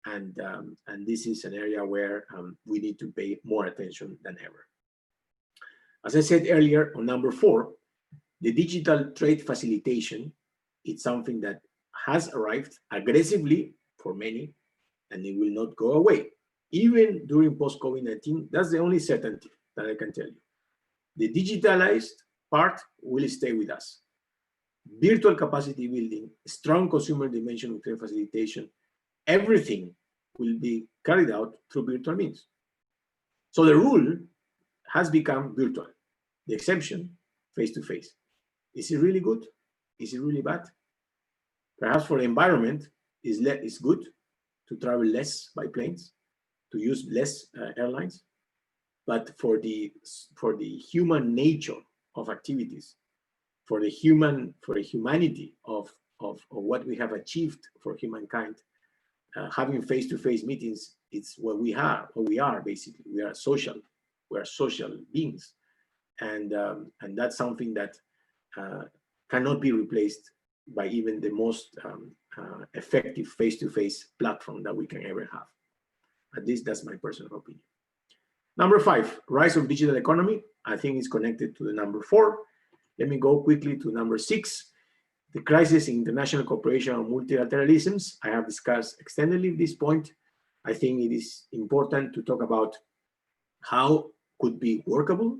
And this is an area where we need to pay more attention than ever. As I said earlier, on number 4, the digital trade facilitation, it's something that has arrived aggressively for many, and it will not go away. Even during post-COVID-19, that's the only certainty that I can tell you. The digitalized part will stay with us. Virtual capacity building, strong consumer dimension of trade facilitation, everything will be carried out through virtual means. So the rule has become virtual. The exception, face-to-face. Is it really good? Is it really bad? Perhaps for the environment, it's good to travel less by planes, to use less airlines. But for the human nature of activities, for the humanity of what we have achieved for humankind, having face-to-face meetings, it's what we are basically. We are social beings, and that's something that cannot be replaced by even the most effective face-to-face platform that we can ever have. At least that's my personal opinion. Number 5, rise of digital economy. I think it's connected to the number 4. Let me go quickly to number 6. The crisis in international cooperation and multilateralisms. I have discussed extensively this point. I think it is important to talk about how could be workable,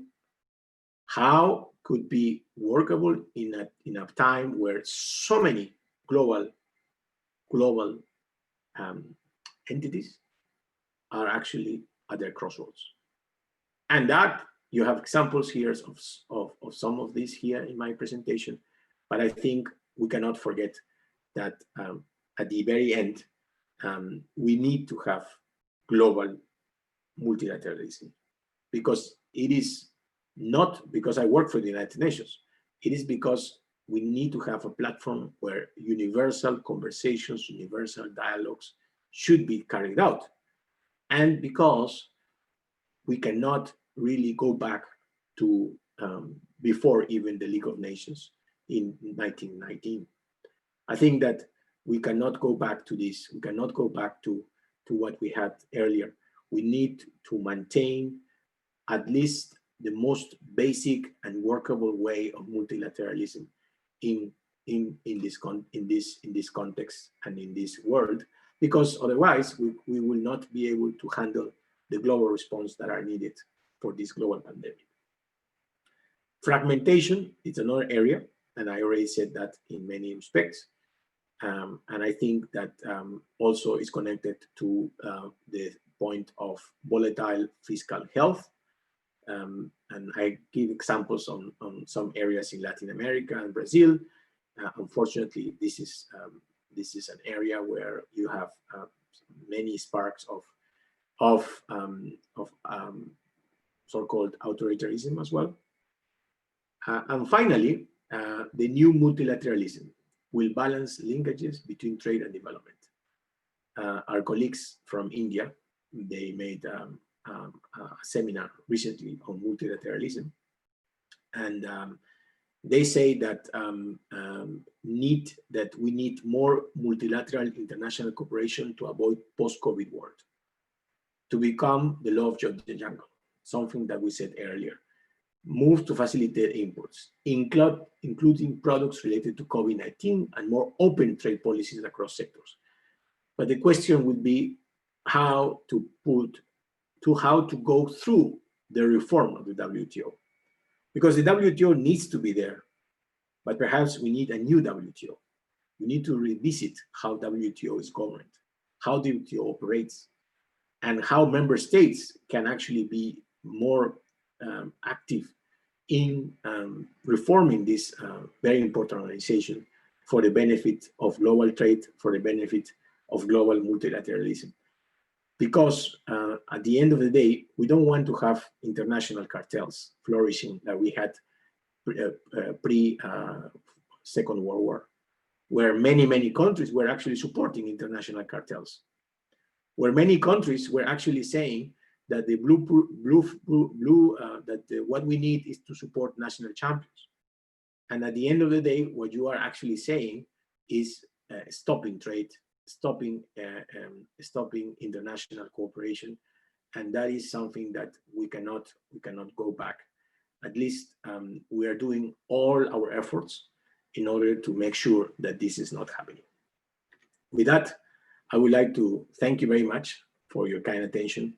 in a time where so many global entities are actually at their crossroads. And that you have examples here of some of these here in my presentation, but I think we cannot forget that at the very end, we need to have global multilateralism, because it is not because I work for the United Nations. It is because we need to have a platform where universal conversations, universal dialogues should be carried out. And because we cannot really go back to before even the League of Nations in 1919. I think that we cannot go back to this. We cannot go back to what we had earlier. We need to maintain at least the most basic and workable way of multilateralism in this context and in this world, because otherwise we will not be able to handle the global response that are needed for this global pandemic. Fragmentation is another area, and I already said that in many respects. And I think that also is connected to the point of volatile fiscal health. And I give examples on some areas in Latin America and Brazil. Unfortunately, this is an area where you have many sparks of so-called authoritarianism as well. And finally, the new multilateralism will balance linkages between trade and development. Our colleagues from India, they made a seminar recently on multilateralism, and they say that we need more multilateral international cooperation to avoid post-COVID world, to become the law of the jungle, something that we said earlier. move to facilitate imports, including products related to COVID-19 and more open trade policies across sectors. But the question would be how to go through the reform of the WTO. Because the WTO needs to be there, but perhaps we need a new WTO. We need to revisit how WTO is governed, how WTO operates, and how member states can actually be more active in reforming this very important organization for the benefit of global trade, for the benefit of global multilateralism. Because at the end of the day, we don't want to have international cartels flourishing that we had pre-Second World War, where many countries were actually supporting international cartels, where many countries were actually saying that the what we need is to support national champions. And at the end of the day, what you are actually saying is stopping trade, stopping international cooperation, and that is something that we cannot go back. At least we are doing all our efforts in order to make sure that this is not happening. With that, I would like to thank you very much for your kind attention,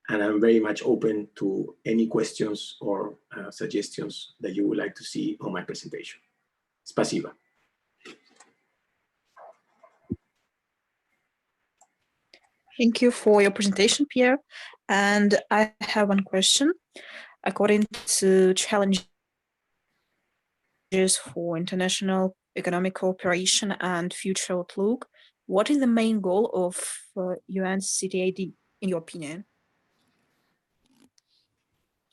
and I'm very much open to any questions or suggestions that you would like to see on my presentation. Спасибо. Thank you for your presentation, Pierre. And I have one question. According to challenges for international economic cooperation and future outlook, what is the main goal of UNCTAD, in your opinion?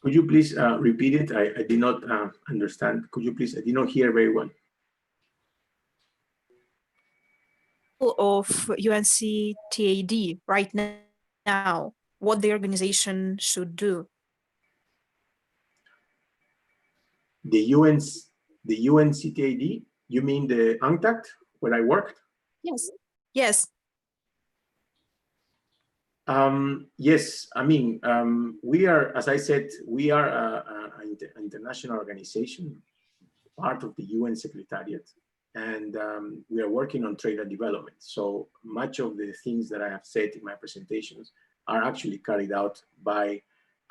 Could you please repeat it? I did not understand. Could you please, I did not hear very well. Of UNCTAD right now, what the organization should do? The UNCTAD, you mean the UNCTAD, where I worked? Yes. Yes. Yes, I mean, we are, as I said, we are an international organization, part of the UN Secretariat, and we are working on trade and development. So much of the things that I have said in my presentations are actually carried out by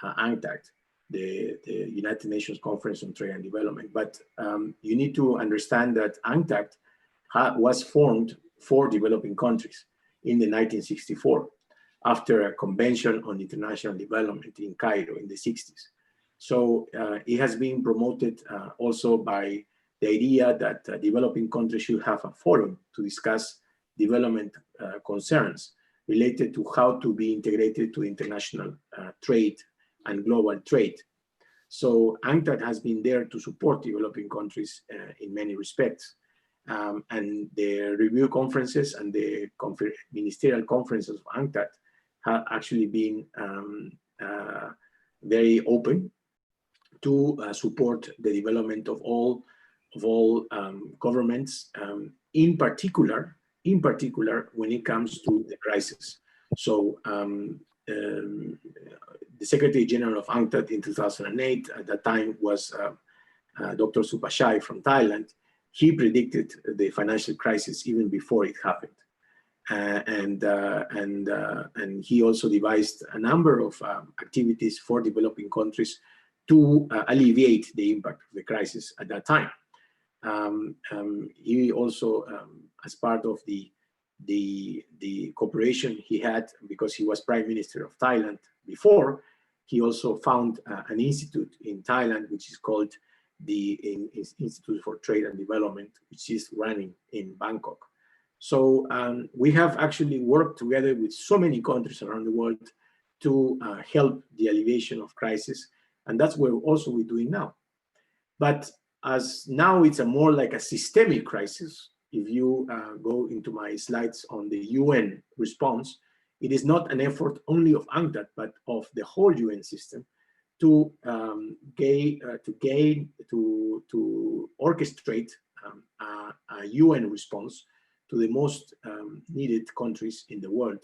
UNCTAD, the United Nations Conference on Trade and Development. But you need to understand that UNCTAD was formed for developing countries in the 1964, after a convention on international development in Cairo in the 60s. So it has been promoted also by the idea that developing countries should have a forum to discuss development concerns related to how to be integrated to international trade and global trade. So UNCTAD has been there to support developing countries in many respects. And the review conferences and the ministerial conferences of UNCTAD have actually been very open to support the development of all governments, in particular when it comes to the crisis. So the Secretary General of UNCTAD in 2008, at that time, was Dr. Supachai from Thailand. He predicted the financial crisis even before it happened. And he also devised a number of activities for developing countries to alleviate the impact of the crisis at that time. He also, as part of the cooperation he had, because he was Prime Minister of Thailand before, he also found an institute in Thailand, which is called the Institute for Trade and Development, which is running in Bangkok. So we have actually worked together with so many countries around the world to help the alleviation of crisis. And that's what also we're doing now. But as now it's more like a systemic crisis, if you go into my slides on the UN response, it is not an effort only of UNCTAD, but of the whole UN system to orchestrate a UN response to the most needed countries in the world,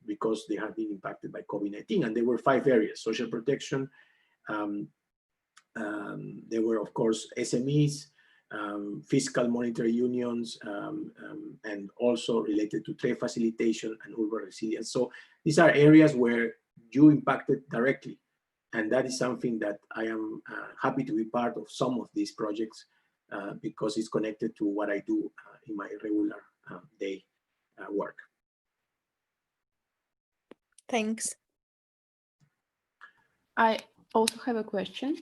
because they have been impacted by COVID-19. And there were 5 areas: social protection, There were, of course, SMEs, fiscal monetary unions, and also related to trade facilitation and urban resilience. So these are areas where you impacted directly. And that is something that I am happy to be part of some of these projects because it's connected to what I do in my regular day work. Thanks. I also have a question.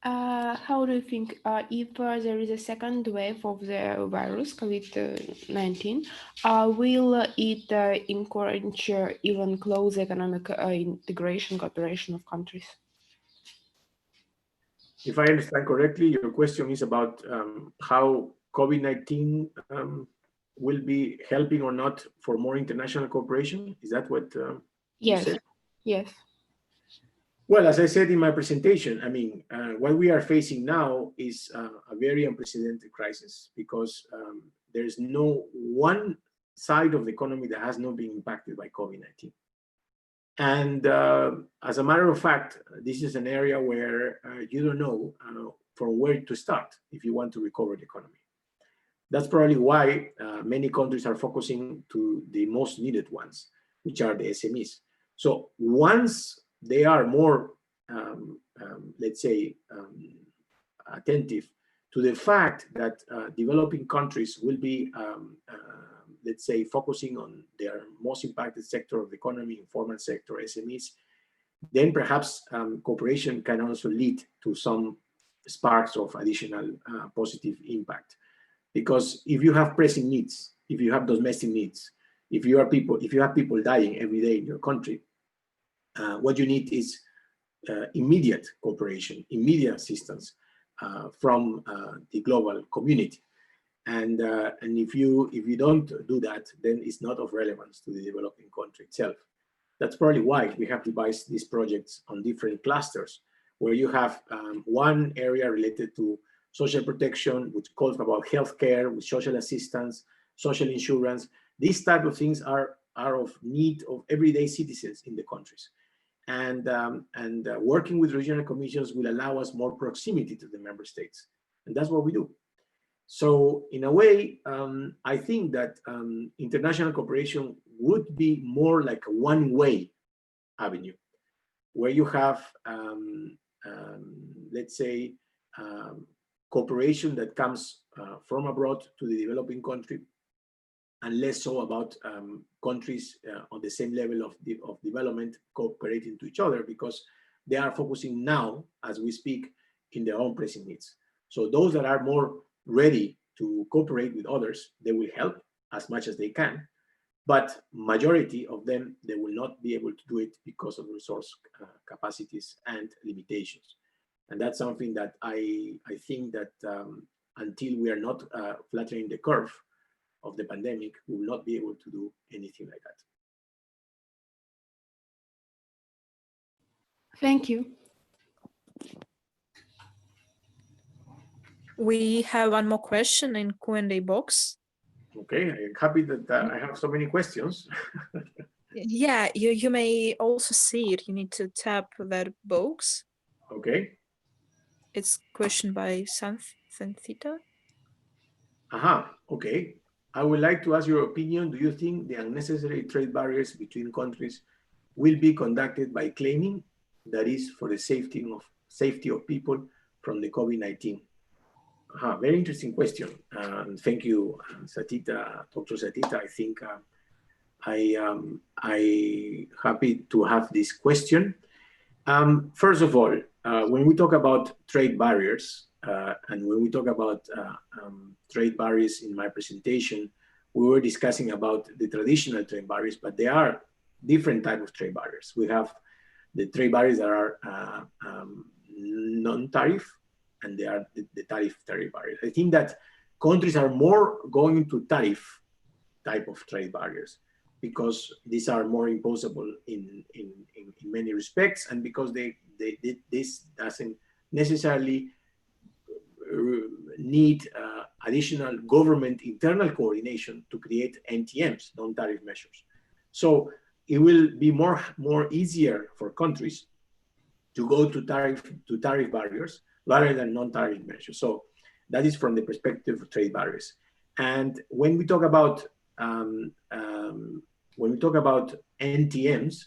How do you think if there is a second wave of the virus, COVID-19, will it encourage even closer economic integration, cooperation of countries? If I understand correctly, your question is about how COVID-19 will be helping or not for more international cooperation. Is that what you said? Yes. Well, as I said in my presentation, I mean, what we are facing now is a very unprecedented crisis because there's no one side of the economy that has not been impacted by COVID-19. And as a matter of fact, this is an area where you don't know from where to start if you want to recover the economy. That's probably why many countries are focusing to the most needed ones, which are the SMEs. So once they are more, let's say, attentive to the fact that developing countries will be, let's say, focusing on their most impacted sector of the economy, informal sector, SMEs, then perhaps cooperation can also lead to some sparks of additional positive impact. Because if you have pressing needs, if you have domestic needs, if you have people dying every day in your country, what you need is immediate cooperation, immediate assistance from the global community. And if you don't do that, then it's not of relevance to the developing country itself. That's probably why we have devised these projects on different clusters, where you have one area related to social protection, which calls about healthcare, with social assistance, social insurance. These type of things are of need of everyday citizens in the countries. And working with regional commissions will allow us more proximity to the member states. And that's what we do. So in a way, I think that international cooperation would be more like a one-way avenue, where you have, let's say, cooperation that comes from abroad to the developing country, and less so about countries on the same level of development cooperating to each other, because they are focusing now, as we speak, in their own pressing needs. So those that are more ready to cooperate with others, they will help as much as they can, but majority of them, they will not be able to do it because of resource capacities and limitations. And that's something that I think that until we are not flattening the curve of the pandemic, we will not be able to do anything like that. Thank you. We have one more question in Q&A box. Okay, I'm happy that I have so many questions. Yeah, you may also see it. You need to tap that box. Okay. It's question by Santhita. Aha, okay. I would like to ask your opinion. Do you think the unnecessary trade barriers between countries will be conducted by claiming, that is, for the safety of people from the COVID-19? Very interesting question. Thank you, Satita, Dr. Satita. I think I'm happy to have this question. First of all, when we talk about trade barriers, and when we talk about trade barriers in my presentation, we were discussing about the traditional trade barriers, but there are different types of trade barriers. We have the trade barriers that are non-tariff, and they are the tariff barriers. I think that countries are more going to tariff type of trade barriers because these are more imposable in many respects, and because this doesn't necessarily need additional government internal coordination to create NTMs, non-tariff measures. So it will be more easier for countries to go to tariff barriers rather than non-tariff measures. So that is from the perspective of trade barriers. And when we talk about NTMs,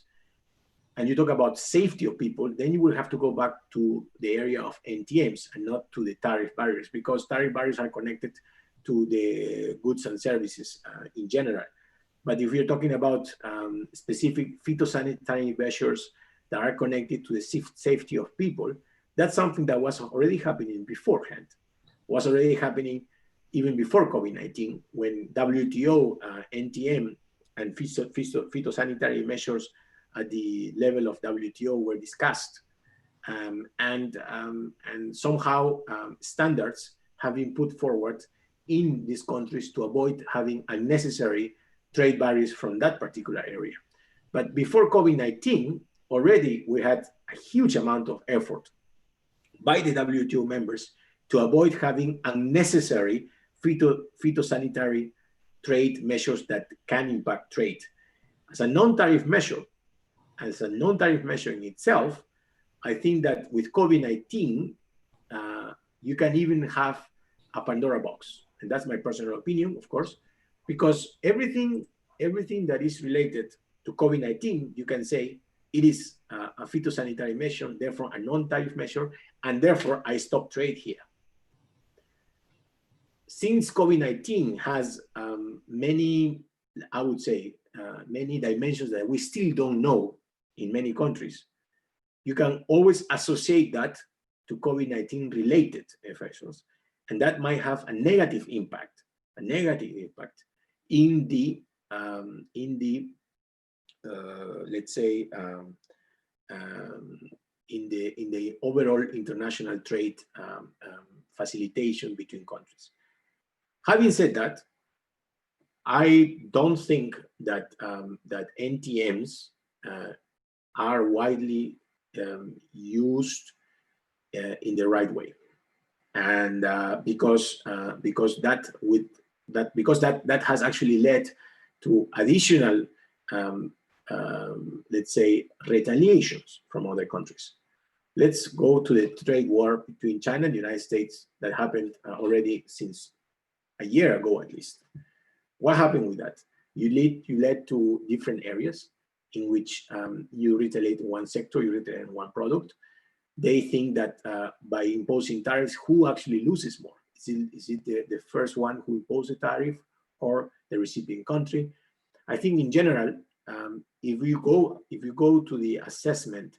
and you talk about safety of people, then you will have to go back to the area of NTMs and not to the tariff barriers, because tariff barriers are connected to the goods and services in general. But if you're talking about specific phytosanitary measures that are connected to the safety of people, that's something that was already happening beforehand, was already happening even before COVID-19, when WTO, NTM, and phytosanitary measures at the level of WTO were discussed. And somehow standards have been put forward in these countries to avoid having unnecessary trade barriers from that particular area. But before COVID-19, already we had a huge amount of effort by the WTO members to avoid having unnecessary phytosanitary trade measures that can impact trade. As a non-tariff measure in itself, I think that with COVID-19, you can even have a Pandora box. And that's my personal opinion, of course, because everything that is related to COVID-19, you can say it is a phytosanitary measure, therefore a non-tariff measure, and therefore I stop trade here. Since COVID-19 has many, I would say, many dimensions that we still don't know in many countries, you can always associate that to COVID-19 related infections, and that might have a negative impact in the let's say in the overall international trade facilitation between countries. Having said that, I don't think that that NTMs are widely used in the right way, and because that has actually led to additional let's say retaliations from other countries. Let's go to the trade war between China and the United States that happened already since a year ago at least. What happened with that? You led to different areas in which you retaliate in one sector, you retaliate in one product. They think that by imposing tariffs, who actually loses more? Is it the first one who imposed the tariff or the recipient country? I think in general, if you go to the assessment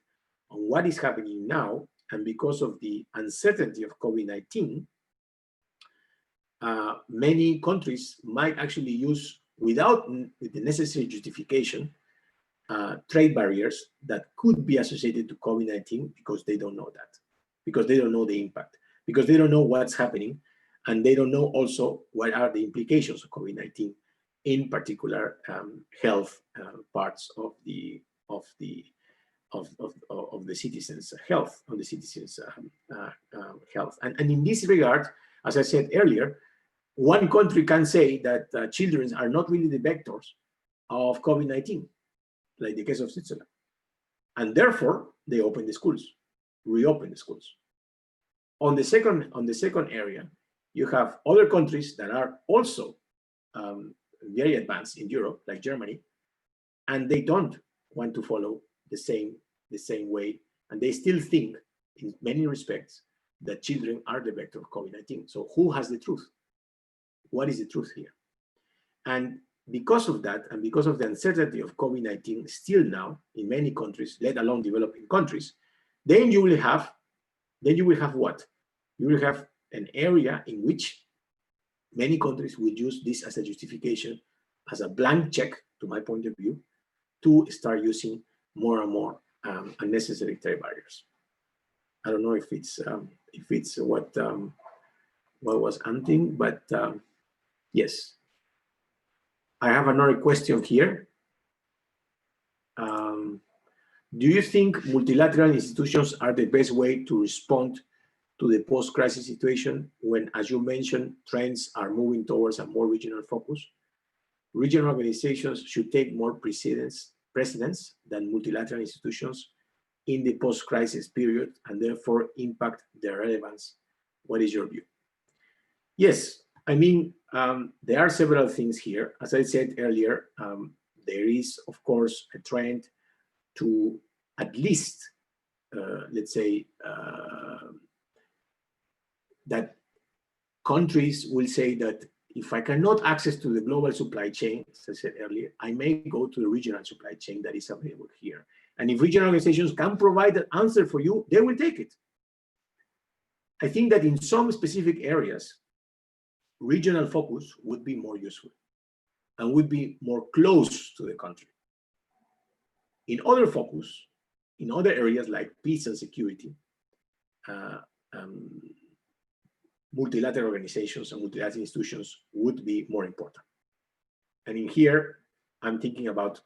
on what is happening now, and because of the uncertainty of COVID-19, many countries might actually use, with the necessary justification, trade barriers that could be associated to COVID-19 because they don't know that, because they don't know the impact, because they don't know what's happening, and they don't know also what are the implications of COVID-19, in particular health parts of the citizens' health, And in this regard, as I said earlier, one country can say that children are not really the vectors of COVID-19, like the case of Switzerland. And therefore, they open the schools, reopen the schools. On the second area, you have other countries that are also very advanced in Europe, like Germany, and they don't want to follow the same way, and they still think, in many respects, that children are the vector of COVID-19. So who has the truth? What is the truth here? And because of that, and because of the uncertainty of COVID-19 still now in many countries, let alone developing countries, then you will have what? You will have an area in which many countries will use this as a justification, as a blank check, to my point of view, to start using more and more unnecessary trade barriers. I don't know if it's what was Anting, but yes. I have another question here. Do you think multilateral institutions are the best way to respond to the post-crisis situation when, as you mentioned, trends are moving towards a more regional focus? Regional organizations should take more precedence than multilateral institutions in the post-crisis period and therefore impact their relevance? What is your view? Yes, I mean, there are several things here. As I said earlier, there is, of course, a trend to at least, let's say, that countries will say that if I cannot access to the global supply chain, as I said earlier, I may go to the regional supply chain that is available here. And if regional organizations can provide an answer for you, they will take it. I think that in some specific areas, regional focus would be more useful and would be more close to the country. In other focus, in other areas like peace and security, multilateral organizations and multilateral institutions would be more important. And in here, I'm thinking about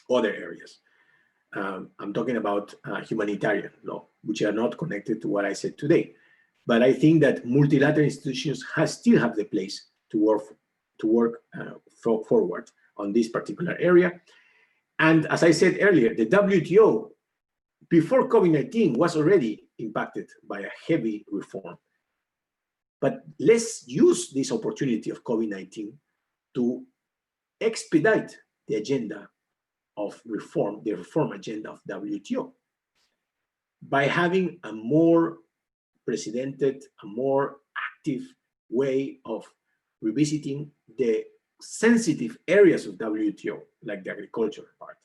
other areas. I'm talking about humanitarian law, which are not connected to what I said today. But I think that multilateral institutions still have the place to work forward on this particular area. And as I said earlier, the WTO, before COVID-19, was already impacted by a heavy reform. But let's use this opportunity of COVID-19 to expedite the agenda of reform, the reform agenda of WTO, by having a more precedented, a more active way of revisiting the sensitive areas of WTO, like the agricultural part,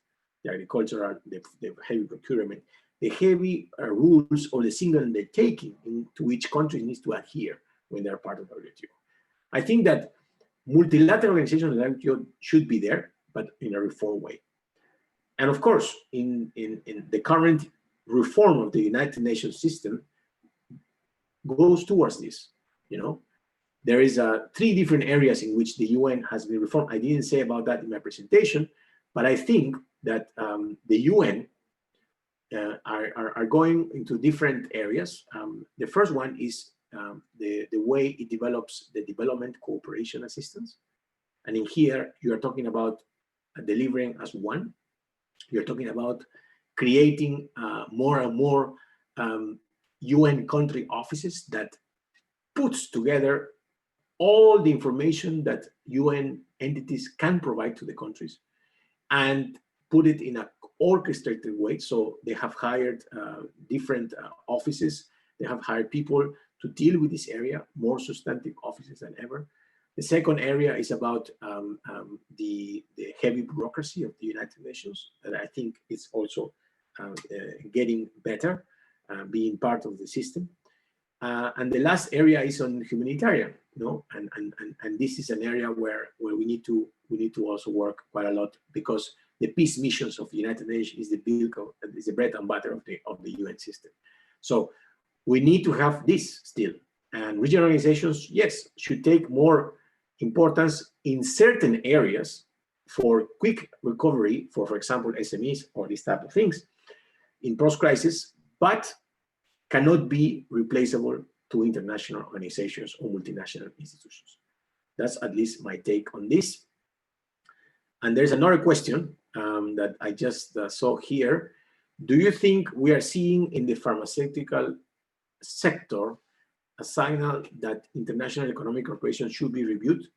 the agricultural, the heavy procurement, the heavy rules or the single undertaking to which countries need to adhere when they're part of WTO. I think that multilateral organizations of WTO should be there, but in a reform way. And of course, in the current reform of the United Nations system goes towards this, you know. There is 3 different areas in which the UN has been reformed. I didn't say about that in my presentation, but I think that the UN are going into different areas. The first one is the way it develops the development cooperation assistance. And in here, you are talking about delivering as one. You're talking about creating more and more UN country offices that puts together all the information that UN entities can provide to the countries and put it in an orchestrated way. So they have hired different offices. They have hired people to deal with this area, more substantive offices than ever. The second area is about the heavy bureaucracy of the United Nations, that I think is also getting better, being part of the system. And the last area is on humanitarian, you know, and this is an area where we need to also work quite a lot, because the peace missions of the United Nations is the bread and butter of the UN system. So we need to have this still, and regional organizations, yes, should take more importance in certain areas for quick recovery, for example, SMEs or these type of things in post-crisis, but cannot be replaceable to international organizations or multinational institutions. That's at least my take on this. And there's another question that I just saw here. Do you think we are seeing in the pharmaceutical sector a signal that international economic cooperation should be reviewed,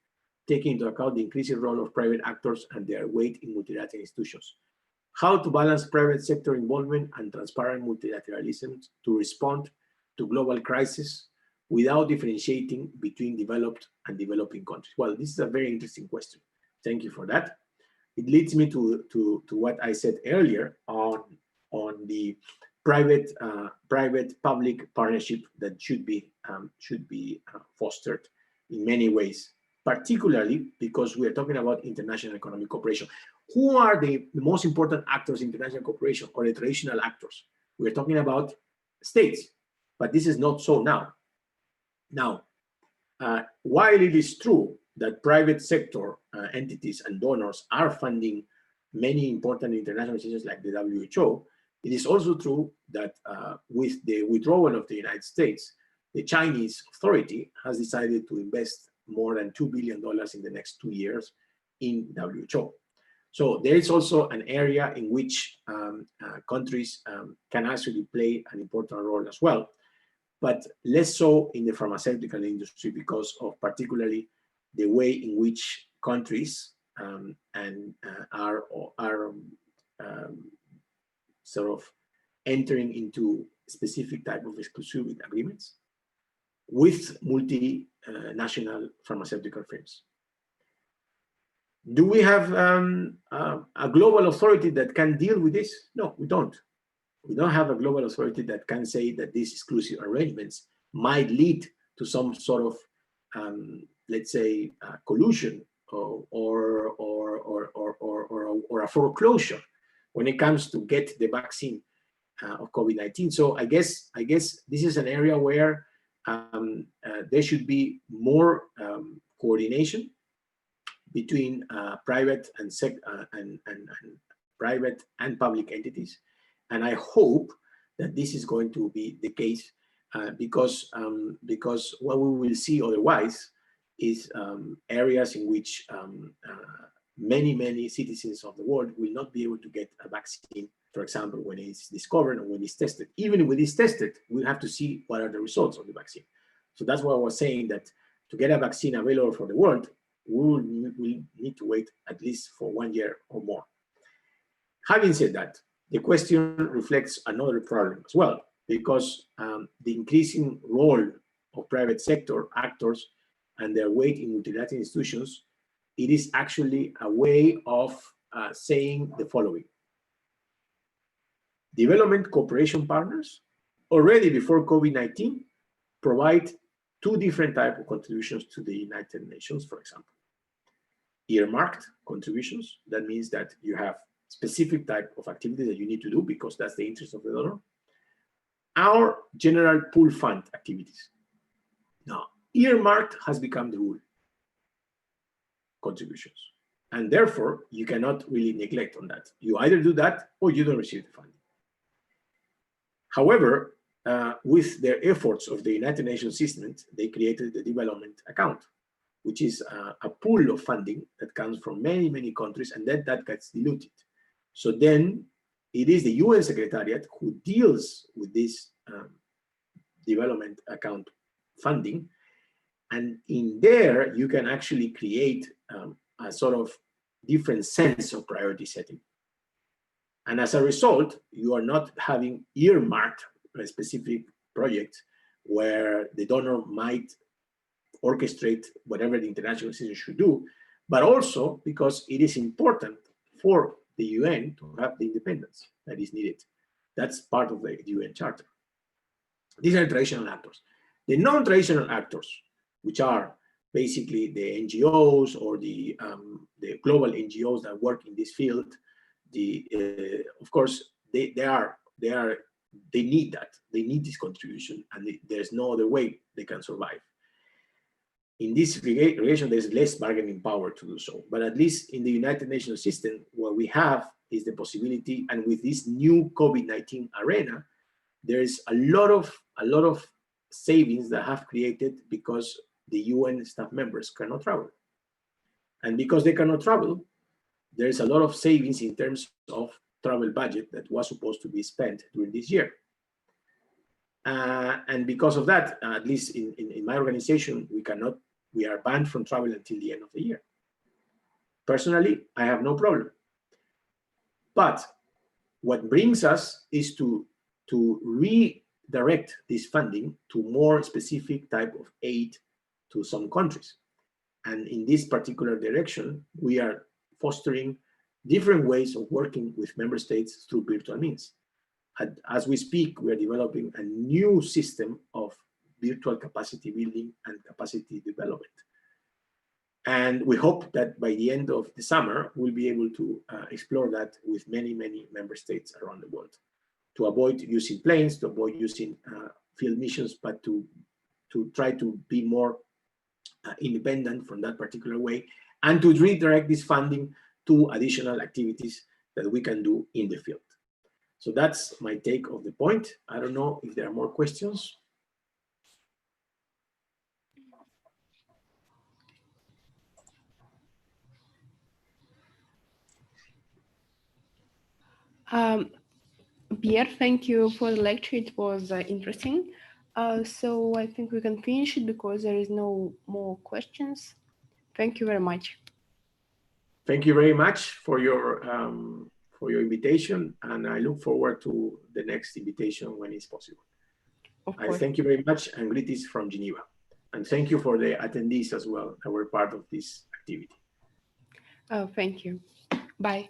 taking into account the increasing role of private actors and their weight in multilateral institutions? How to balance private sector involvement and transparent multilateralism to respond to global crises without differentiating between developed and developing countries? Well, this is a very interesting question. Thank you for that. It leads me to what I said earlier on the private-public partnership that should be fostered in many ways, particularly because we are talking about international economic cooperation. Who are the most important actors in international cooperation, or the traditional actors? We're talking about states, but this is not so now. Now, while it is true that private sector entities and donors are funding many important international institutions like the WHO, it is also true that with the withdrawal of the United States, the Chinese authority has decided to invest more than $2 billion in the next 2 years in WHO. So there is also an area in which countries can actually play an important role as well, but less so in the pharmaceutical industry because of particularly the way in which countries are sort of entering into specific type of exclusive agreements with multinational pharmaceutical firms. Do we have a global authority that can deal with this? No, we don't. We don't have a global authority that can say that these exclusive arrangements might lead to some sort of, let's say, collusion or a foreclosure when it comes to get the vaccine of COVID-19. So I guess this is an area where there should be more coordination between private and private and public entities, and I hope that this is going to be the case because what we will see otherwise is areas in which many citizens of the world will not be able to get a vaccine, for example, when it's discovered and when it's tested. Even when it's tested, we have to see what are the results of the vaccine. So that's why I was saying that to get a vaccine available for the world, we need to wait at least for 1 year or more. Having said that, the question reflects another problem as well, because the increasing role of private sector actors and their weight in multilateral institutions, it is actually a way of saying the following. Development cooperation partners, already before COVID-19, provide two different types of contributions to the United Nations, for example. Earmarked contributions, that means that you have specific type of activities that you need to do because that's the interest of the donor. Our general pool fund activities. Now, earmarked has become the rule, contributions. And therefore, you cannot really neglect on that. You either do that or you don't receive the funding. However, with their efforts of the United Nations system, they created the development account, which is a pool of funding that comes from many countries, and then that gets diluted. So then it is the UN Secretariat who deals with this development account funding. And in there, you can actually create a sort of different sense of priority setting. And as a result, you are not having earmarked a specific project where the donor might orchestrate whatever the international system should do, but also because it is important for the UN to have the independence that is needed. That's part of the UN Charter. These are traditional actors. The non-traditional actors, which are basically the NGOs or the global NGOs that work in this field, of course, they need that. They need this contribution, and there's no other way they can survive. In this relation, there's less bargaining power to do so. But at least in the United Nations system, what we have is the possibility, and with this new COVID-19 arena, there is a lot of savings that have created because the UN staff members cannot travel. And because they cannot travel, there's a lot of savings in terms of travel budget that was supposed to be spent during this year. And because of that, at least in my organization, we are banned from travel until the end of the year. Personally, I have no problem. But what brings us is to redirect this funding to more specific type of aid to some countries. And in this particular direction, we are fostering different ways of working with member states through virtual means. As we speak, we are developing a new system of virtual capacity building and capacity development. And we hope that by the end of the summer, we'll be able to explore that with many member states around the world, to avoid using planes, to avoid using field missions, but to try to be more independent from that particular way, and to redirect this funding to additional activities that we can do in the field. So that's my take of the point. I don't know if there are more questions. Pierre, thank you for the lecture. It was interesting. So I think we can finish it because there is no more questions. Thank you very much. Thank you very much for your invitation, and I look forward to the next invitation when it's possible. Of course. I thank you very much, and greetings from Geneva. And thank you for the attendees as well that were part of this activity. Thank you. Bye.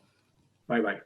Bye-bye.